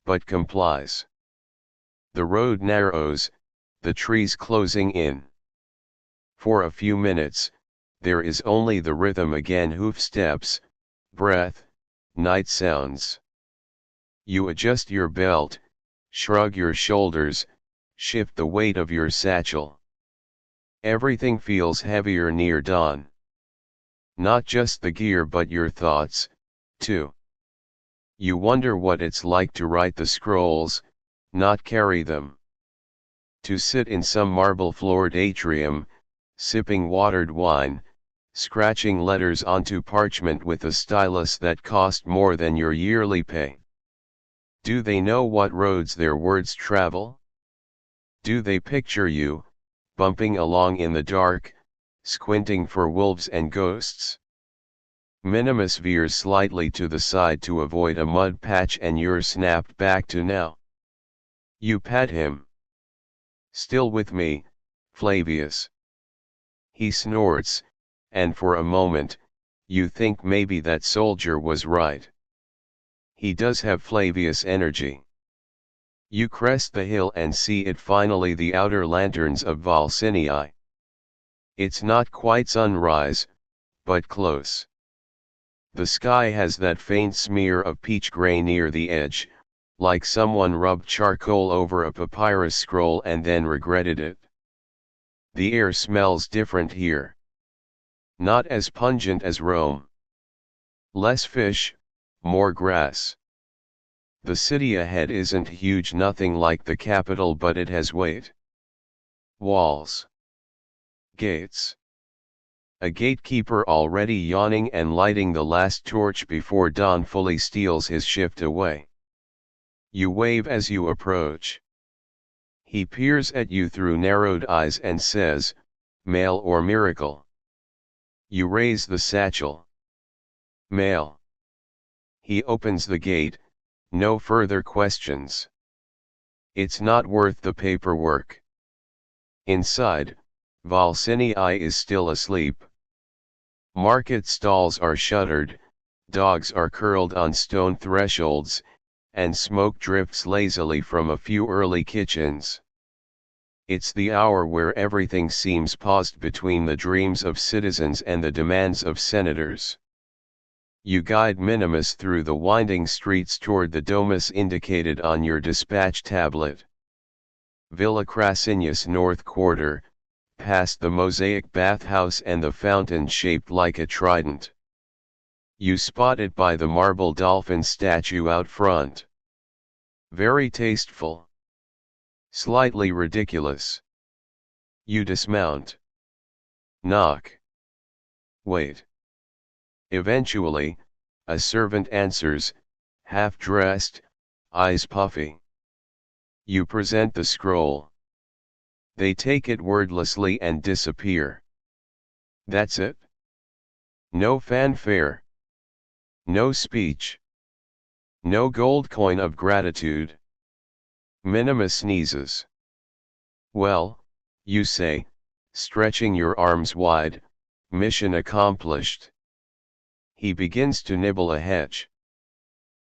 but complies. The road narrows, the trees closing in. For a few minutes, there is only the rhythm again, hoof steps, breath, night sounds. You adjust your belt, shrug your shoulders, shift the weight of your satchel. Everything feels heavier near dawn. Not just the gear but your thoughts, too. You wonder what it's like to write the scrolls, not carry them. To sit in some marble-floored atrium, sipping watered wine, scratching letters onto parchment with a stylus that cost more than your yearly pay. Do they know what roads their words travel? Do they picture you, bumping along in the dark, squinting for wolves and ghosts? Minimus veers slightly to the side to avoid a mud patch and you're snapped back to now. You pat him. Still with me, Flavius? He snorts, and for a moment, you think maybe that soldier was right. He does have Flavius energy. You crest the hill and see it finally, the outer lanterns of Volsinii. It's not quite sunrise, but close. The sky has that faint smear of peach gray near the edge, like someone rubbed charcoal over a papyrus scroll and then regretted it. The air smells different here. Not as pungent as Rome. Less fish, more grass. The city ahead isn't huge, nothing like the capital, but it has weight. Walls. Gates. A gatekeeper already yawning and lighting the last torch before dawn fully steals his shift away. You wave as you approach. He peers at you through narrowed eyes and says, "Mail or miracle?" You raise the satchel. "Mail." He opens the gate, no further questions. It's not worth the paperwork. Inside, Volsinii is still asleep. Market stalls are shuttered, dogs are curled on stone thresholds, and smoke drifts lazily from a few early kitchens. It's the hour where everything seems paused between the dreams of citizens and the demands of senators. You guide Minimus through the winding streets toward the domus indicated on your dispatch tablet. Villa Crasinius North Quarter, past the mosaic bathhouse and the fountain shaped like a trident. You spot it by the marble dolphin statue out front. Very tasteful. Slightly ridiculous. You dismount. Knock. Wait. Eventually, a servant answers, half-dressed, eyes puffy. You present the scroll. They take it wordlessly and disappear. That's it? No fanfare. No speech. No gold coin of gratitude. Minimus sneezes. Well, you say, stretching your arms wide, mission accomplished. He begins to nibble a hedge.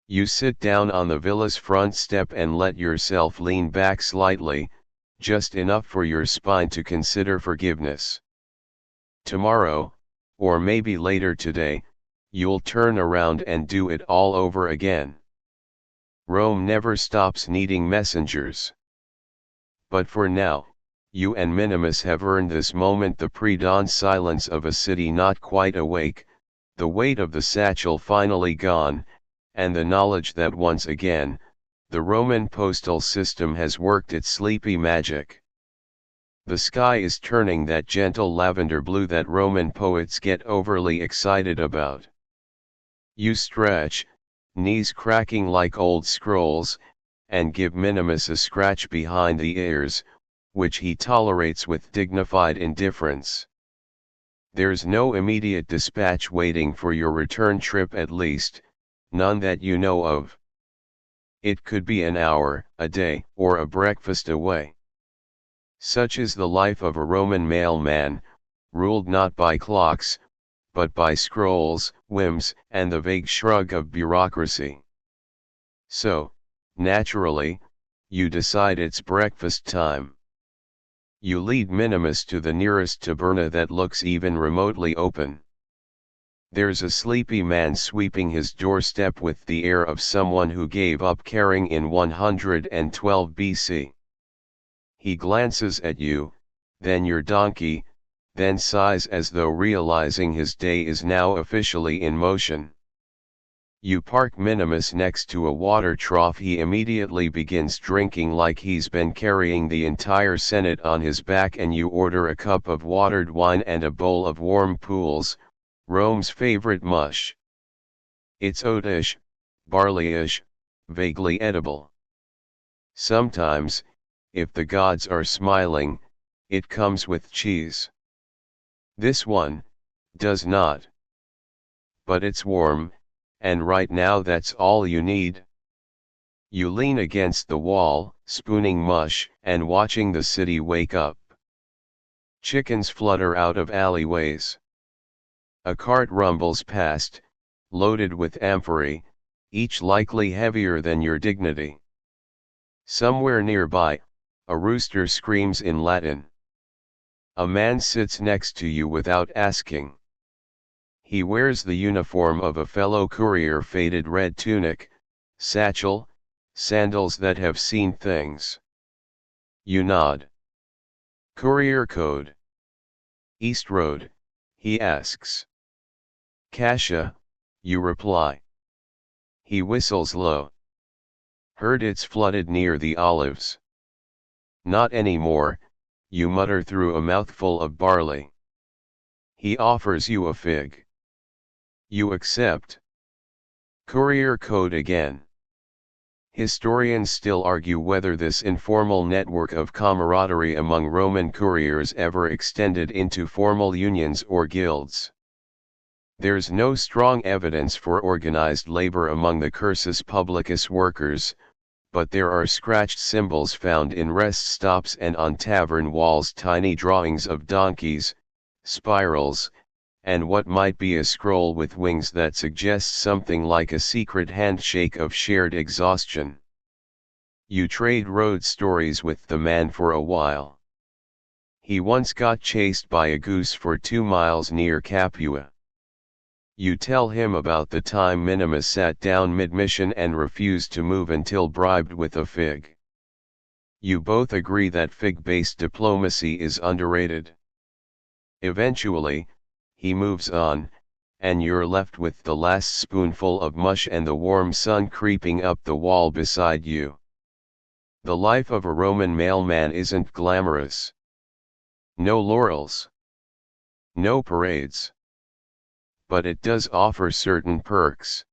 You sit down on the villa's front step and let yourself lean back slightly, just enough for your spine to consider forgiveness. Tomorrow, or maybe later today, you'll turn around and do it all over again. Rome never stops needing messengers. But for now, you and Minimus have earned this moment, the pre-dawn silence of a city not quite awake, the weight of the satchel finally gone, and the knowledge that once again, the Roman postal system has worked its sleepy magic. The sky is turning that gentle lavender blue that Roman poets get overly excited about. You stretch, knees cracking like old scrolls, and give Minimus a scratch behind the ears, which he tolerates with dignified indifference. There's no immediate dispatch waiting for your return trip, at least, none that you know of. It could be an hour, a day, or a breakfast away. Such is the life of a Roman mailman, ruled not by clocks, but by scrolls, whims, and the vague shrug of bureaucracy. So, naturally, you decide it's breakfast time. You lead Minimus to the nearest taberna that looks even remotely open. There's a sleepy man sweeping his doorstep with the air of someone who gave up caring in 112 BC. He glances at you, then your donkey, then sighs as though realizing his day is now officially in motion. You park Minimus next to a water trough. He immediately begins drinking like he's been carrying the entire Senate on his back, and you order a cup of watered wine and a bowl of warm pools, Rome's favorite mush. It's oatish, barleyish, vaguely edible. Sometimes, if the gods are smiling, it comes with cheese. This one does not. But it's warm, and right now that's all you need. You lean against the wall, spooning mush, and watching the city wake up. Chickens flutter out of alleyways. A cart rumbles past, loaded with amphorae, each likely heavier than your dignity. Somewhere nearby, a rooster screams in Latin. A man sits next to you without asking. He wears the uniform of a fellow courier: faded red tunic, satchel, sandals that have seen things. You nod. Courier code. East Road, he asks. Cassia, you reply. He whistles low. Heard it's flooded near the Olives. Not anymore, you mutter through a mouthful of barley. He offers you a fig. You accept. Courier code again. Historians still argue whether this informal network of camaraderie among Roman couriers ever extended into formal unions or guilds. There's no strong evidence for organized labor among the cursus publicus workers, but there are scratched symbols found in rest stops and on tavern walls, tiny drawings of donkeys, spirals, and what might be a scroll with wings that suggests something like a secret handshake of shared exhaustion. You trade road stories with the man for a while. He once got chased by a goose for 2 miles near Capua. You tell him about the time Minimus sat down mid-mission and refused to move until bribed with a fig. You both agree that fig-based diplomacy is underrated. Eventually, he moves on, and you're left with the last spoonful of mush and the warm sun creeping up the wall beside you. The life of a Roman mailman isn't glamorous. No laurels. No parades. But it does offer certain perks.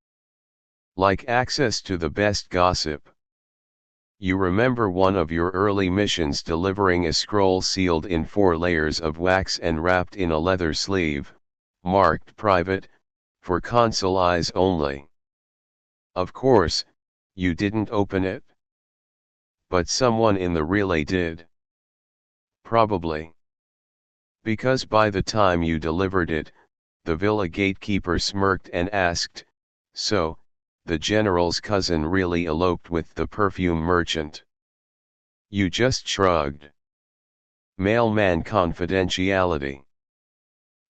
Like access to the best gossip. You remember one of your early missions delivering a scroll sealed in 4 layers of wax and wrapped in a leather sleeve, marked private, for consul eyes only. Of course, you didn't open it. But someone in the relay did. Probably. Because by the time you delivered it, the villa gatekeeper smirked and asked, "So, the general's cousin really eloped with the perfume merchant?" You just shrugged. Mailman confidentiality.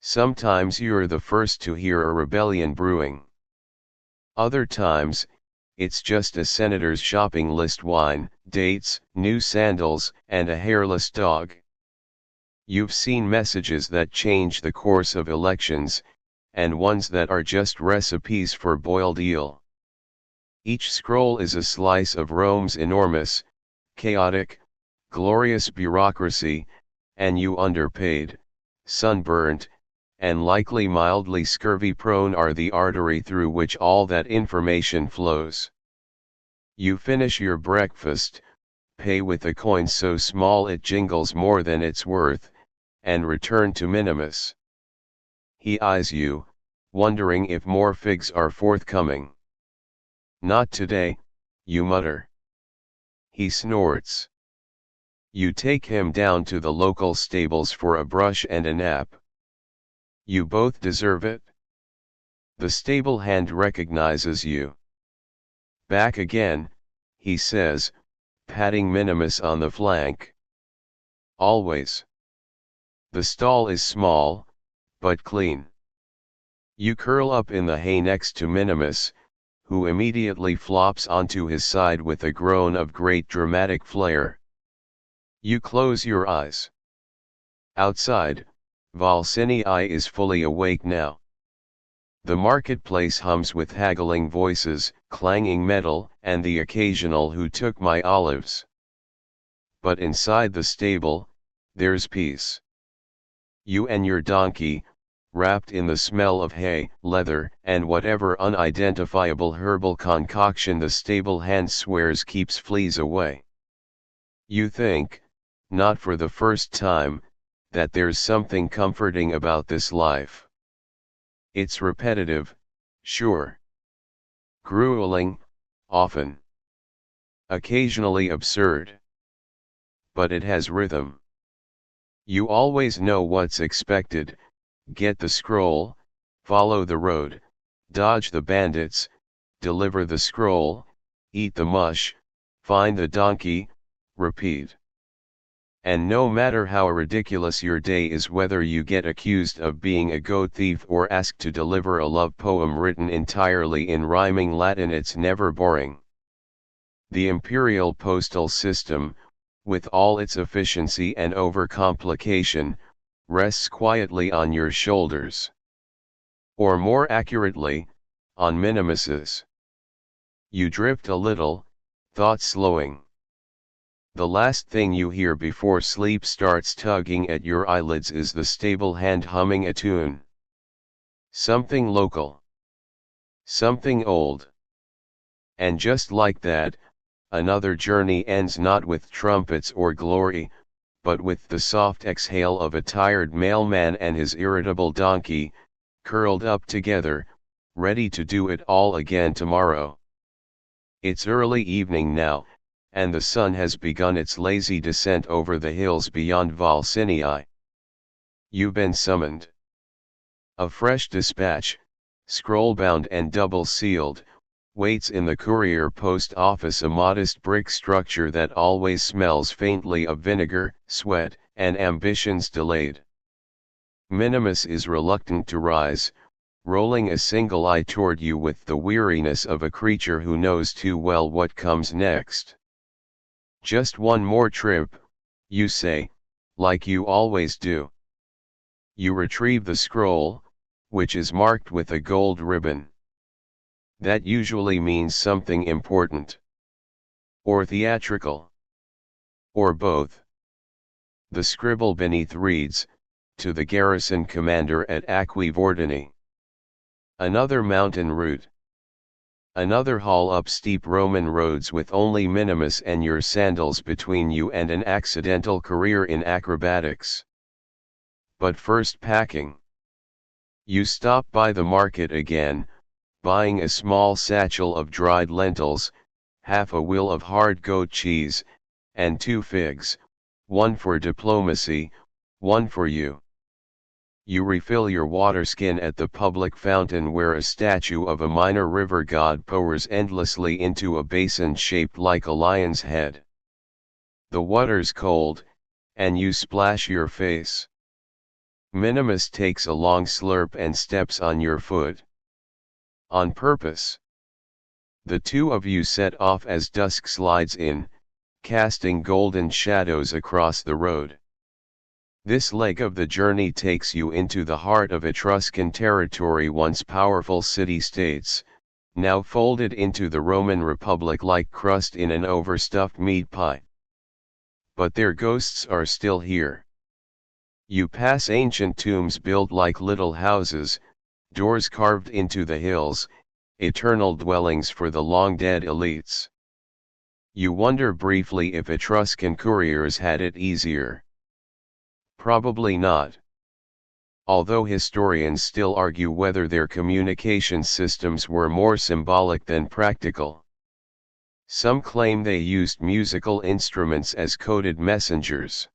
Sometimes you're the first to hear a rebellion brewing. Other times, it's just a senator's shopping list: wine, dates, new sandals, and a hairless dog. You've seen messages that change the course of elections, and ones that are just recipes for boiled eel. Each scroll is a slice of Rome's enormous, chaotic, glorious bureaucracy, and you, underpaid, sunburnt, and likely mildly scurvy-prone, are the artery through which all that information flows. You finish your breakfast, pay with a coin so small it jingles more than it's worth, and return to Minimus. He eyes you, wondering if more figs are forthcoming. "Not today," you mutter. He snorts. You take him down to the local stables for a brush and a nap. You both deserve it. The stable hand recognizes you. "Back again," he says, patting Minimus on the flank. "Always." The stall is small, but clean. You curl up in the hay next to Minimus, who immediately flops onto his side with a groan of great dramatic flair. You close your eyes. Outside, Valsinii is fully awake now. The marketplace hums with haggling voices, clanging metal, and the occasional "Who took my olives?" But inside the stable, there's peace. You and your donkey, wrapped in the smell of hay, leather, and whatever unidentifiable herbal concoction the stable hand swears keeps fleas away. You think, not for the first time, that there's something comforting about this life. It's repetitive, sure. Grueling, often. Occasionally absurd. But it has rhythm. You always know what's expected: get the scroll, follow the road, dodge the bandits, deliver the scroll, eat the mush, find the donkey, repeat. And no matter how ridiculous your day is, whether you get accused of being a goat thief or asked to deliver a love poem written entirely in rhyming Latin, it's never boring. The imperial postal system, with all its efficiency and overcomplication, rests quietly on your shoulders. Or more accurately, on Minimus's. You drift a little, thought slowing. The last thing you hear before sleep starts tugging at your eyelids is the stable hand humming a tune. Something local. Something old. And just like that, another journey ends, not with trumpets or glory, but with the soft exhale of a tired mailman and his irritable donkey, curled up together, ready to do it all again tomorrow. It's early evening now, and the sun has begun its lazy descent over the hills beyond Valsinii. You've been summoned. A fresh dispatch, scroll-bound and double-sealed, waits in the courier post office, a modest brick structure that always smells faintly of vinegar, sweat, and ambitions delayed. Minimus is reluctant to rise, rolling a single eye toward you with the weariness of a creature who knows too well what comes next. "Just one more trip," you say, like you always do. You retrieve the scroll, which is marked with a gold ribbon. That usually means something important. Or theatrical. Or both. The scribble beneath reads, "To the garrison commander at Aquae Vordini." Another mountain route. Another haul up steep Roman roads with only Minimus and your sandals between you and an accidental career in acrobatics. But first, packing. You stop by the market again, buying a small satchel of dried lentils, half a wheel of hard goat cheese, and 2 figs, one for diplomacy, one for you. You refill your water skin at the public fountain where a statue of a minor river god pours endlessly into a basin shaped like a lion's head. The water's cold, and you splash your face. Minimus takes a long slurp and steps on your foot. On purpose. The two of you set off as dusk slides in, casting golden shadows across the road. This leg of the journey takes you into the heart of Etruscan territory, once powerful city-states, now folded into the Roman Republic like crust in an overstuffed meat pie. But their ghosts are still here. You pass ancient tombs built like little houses, doors carved into the hills, eternal dwellings for the long-dead elites. You wonder briefly if Etruscan couriers had it easier. Probably not. Although historians still argue whether their communication systems were more symbolic than practical. Some claim they used musical instruments as coded messengers.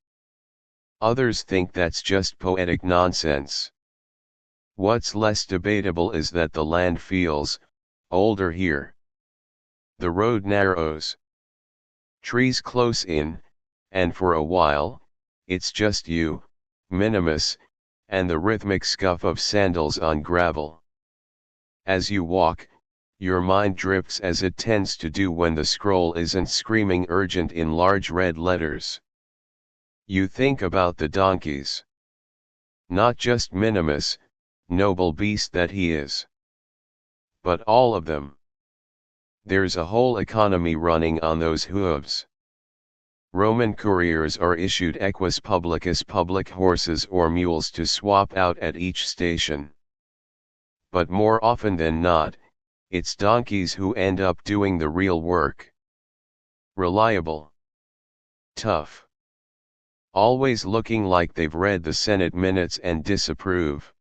Others think that's just poetic nonsense. What's less debatable is that the land feels older here. The road narrows. Trees close in, and for a while, it's just you, Minimus, and the rhythmic scuff of sandals on gravel. As you walk, your mind drifts as it tends to do when the scroll isn't screaming urgent in large red letters. You think about the donkeys. Not just Minimus, noble beast that he is. But all of them. There's a whole economy running on those hooves. Roman couriers are issued equus publicus, public horses or mules to swap out at each station. But more often than not, it's donkeys who end up doing the real work. Reliable. Tough. Always looking like they've read the Senate minutes and disapprove.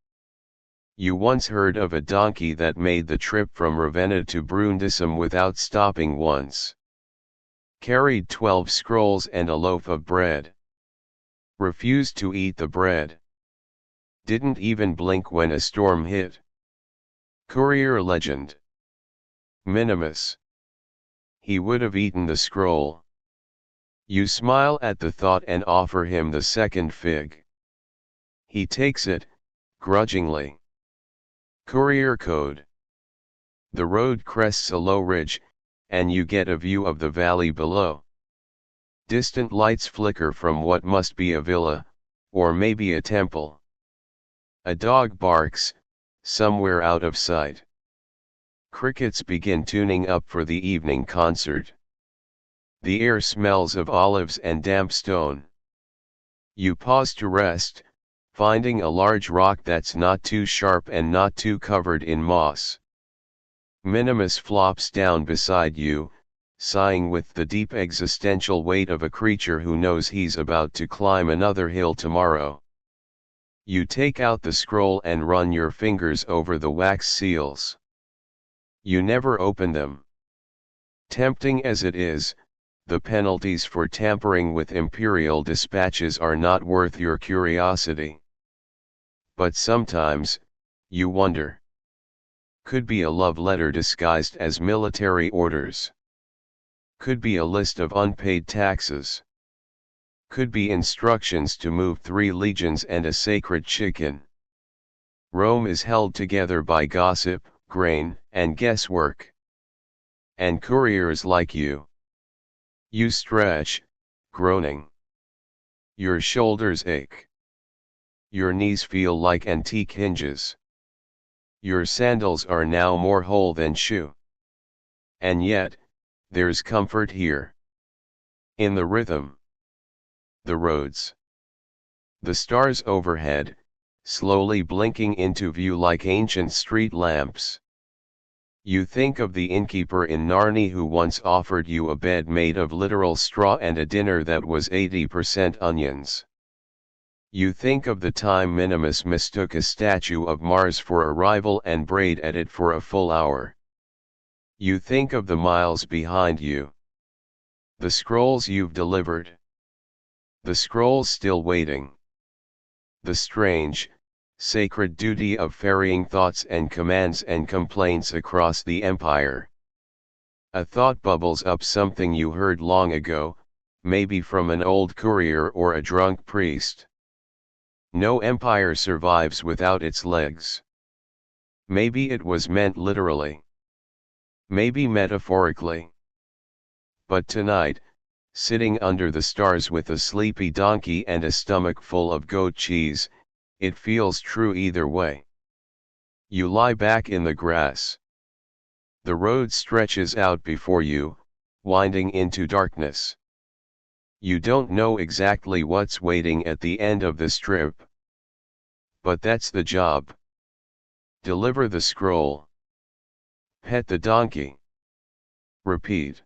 You once heard of a donkey that made the trip from Ravenna to Brundisum without stopping once. Carried 12 scrolls and a loaf of bread. Refused to eat the bread. Didn't even blink when a storm hit. Courier legend. Minimus. He would have eaten the scroll. You smile at the thought and offer him the second fig. He takes it, grudgingly. Courier code. The road crests a low ridge, and you get a view of the valley below. Distant lights flicker from what must be a villa, or maybe a temple. A dog barks, somewhere out of sight. Crickets begin tuning up for the evening concert. The air smells of olives and damp stone. You pause to rest, finding a large rock that's not too sharp and not too covered in moss. Minimus flops down beside you, sighing with the deep existential weight of a creature who knows he's about to climb another hill tomorrow. You take out the scroll and run your fingers over the wax seals. You never open them. Tempting as it is, the penalties for tampering with imperial dispatches are not worth your curiosity. But sometimes, you wonder. Could be a love letter disguised as military orders. Could be a list of unpaid taxes. Could be instructions to move 3 legions and a sacred chicken. Rome is held together by gossip, grain, and guesswork. And couriers like you. You stretch, groaning. Your shoulders ache. Your knees feel like antique hinges. Your sandals are now more hole than shoe. And yet, there's comfort here. In the rhythm. The roads. The stars overhead, slowly blinking into view like ancient street lamps. You think of the innkeeper in Narni who once offered you a bed made of literal straw and a dinner that was 80% onions. You think of the time Minimus mistook a statue of Mars for a rival and brayed at it for a full hour. You think of the miles behind you. The scrolls you've delivered. The scrolls still waiting. The strange, sacred duty of ferrying thoughts and commands and complaints across the empire. A thought bubbles up, something you heard long ago, maybe from an old courier or a drunk priest. No empire survives without its legs. Maybe it was meant literally. Maybe metaphorically. But tonight, sitting under the stars with a sleepy donkey and a stomach full of goat cheese, it feels true either way. You lie back in the grass. The road stretches out before you, winding into darkness. You don't know exactly what's waiting at the end of the strip. But that's the job. Deliver the scroll. Pet the donkey. Repeat.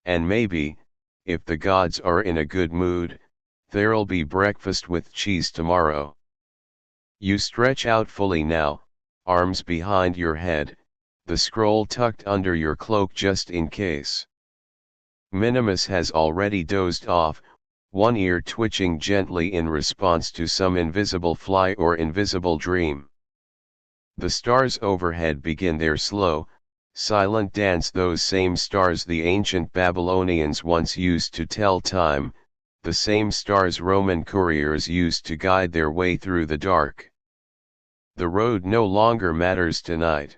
And maybe, if the gods are in a good mood, there'll be breakfast with cheese tomorrow. You stretch out fully now, arms behind your head, the scroll tucked under your cloak just in case. Minimus has already dozed off, one ear twitching gently in response to some invisible fly or invisible dream. The stars overhead begin their slow, silent dance, those same stars the ancient Babylonians once used to tell time, the same stars Roman couriers used to guide their way through the dark. The road no longer matters tonight.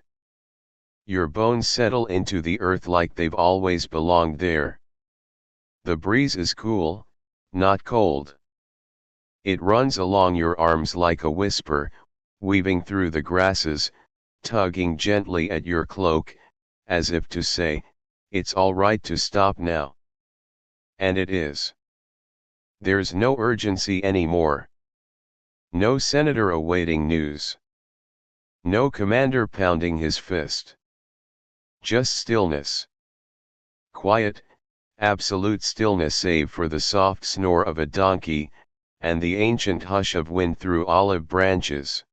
Your bones settle into the earth like they've always belonged there. The breeze is cool, not cold. It runs along your arms like a whisper, weaving through the grasses, tugging gently at your cloak, as if to say, it's all right to stop now. And it is. There's no urgency anymore. No senator awaiting news. No commander pounding his fist. Just stillness. Quiet, absolute stillness save for the soft snore of a donkey, and the ancient hush of wind through olive branches.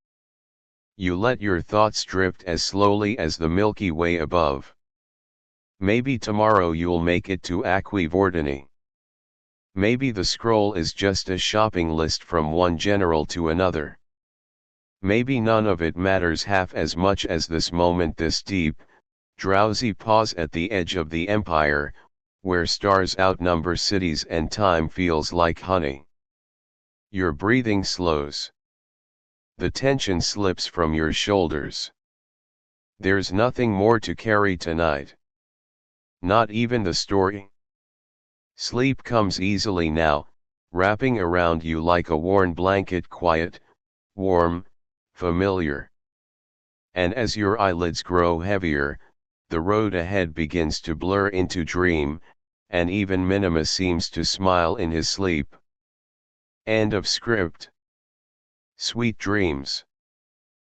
You let your thoughts drift as slowly as the Milky Way above. Maybe tomorrow you'll make it to Acquivordini. Maybe the scroll is just a shopping list from one general to another. Maybe none of it matters half as much as this moment, this deep, drowsy pause at the edge of the empire, where stars outnumber cities and time feels like honey. Your breathing slows. The tension slips from your shoulders. There's nothing more to carry tonight. Not even the story. Sleep comes easily now, wrapping around you like a worn blanket, quiet, warm, familiar. And as your eyelids grow heavier, the road ahead begins to blur into dream, and even Minimus seems to smile in his sleep. End of script. Sweet dreams.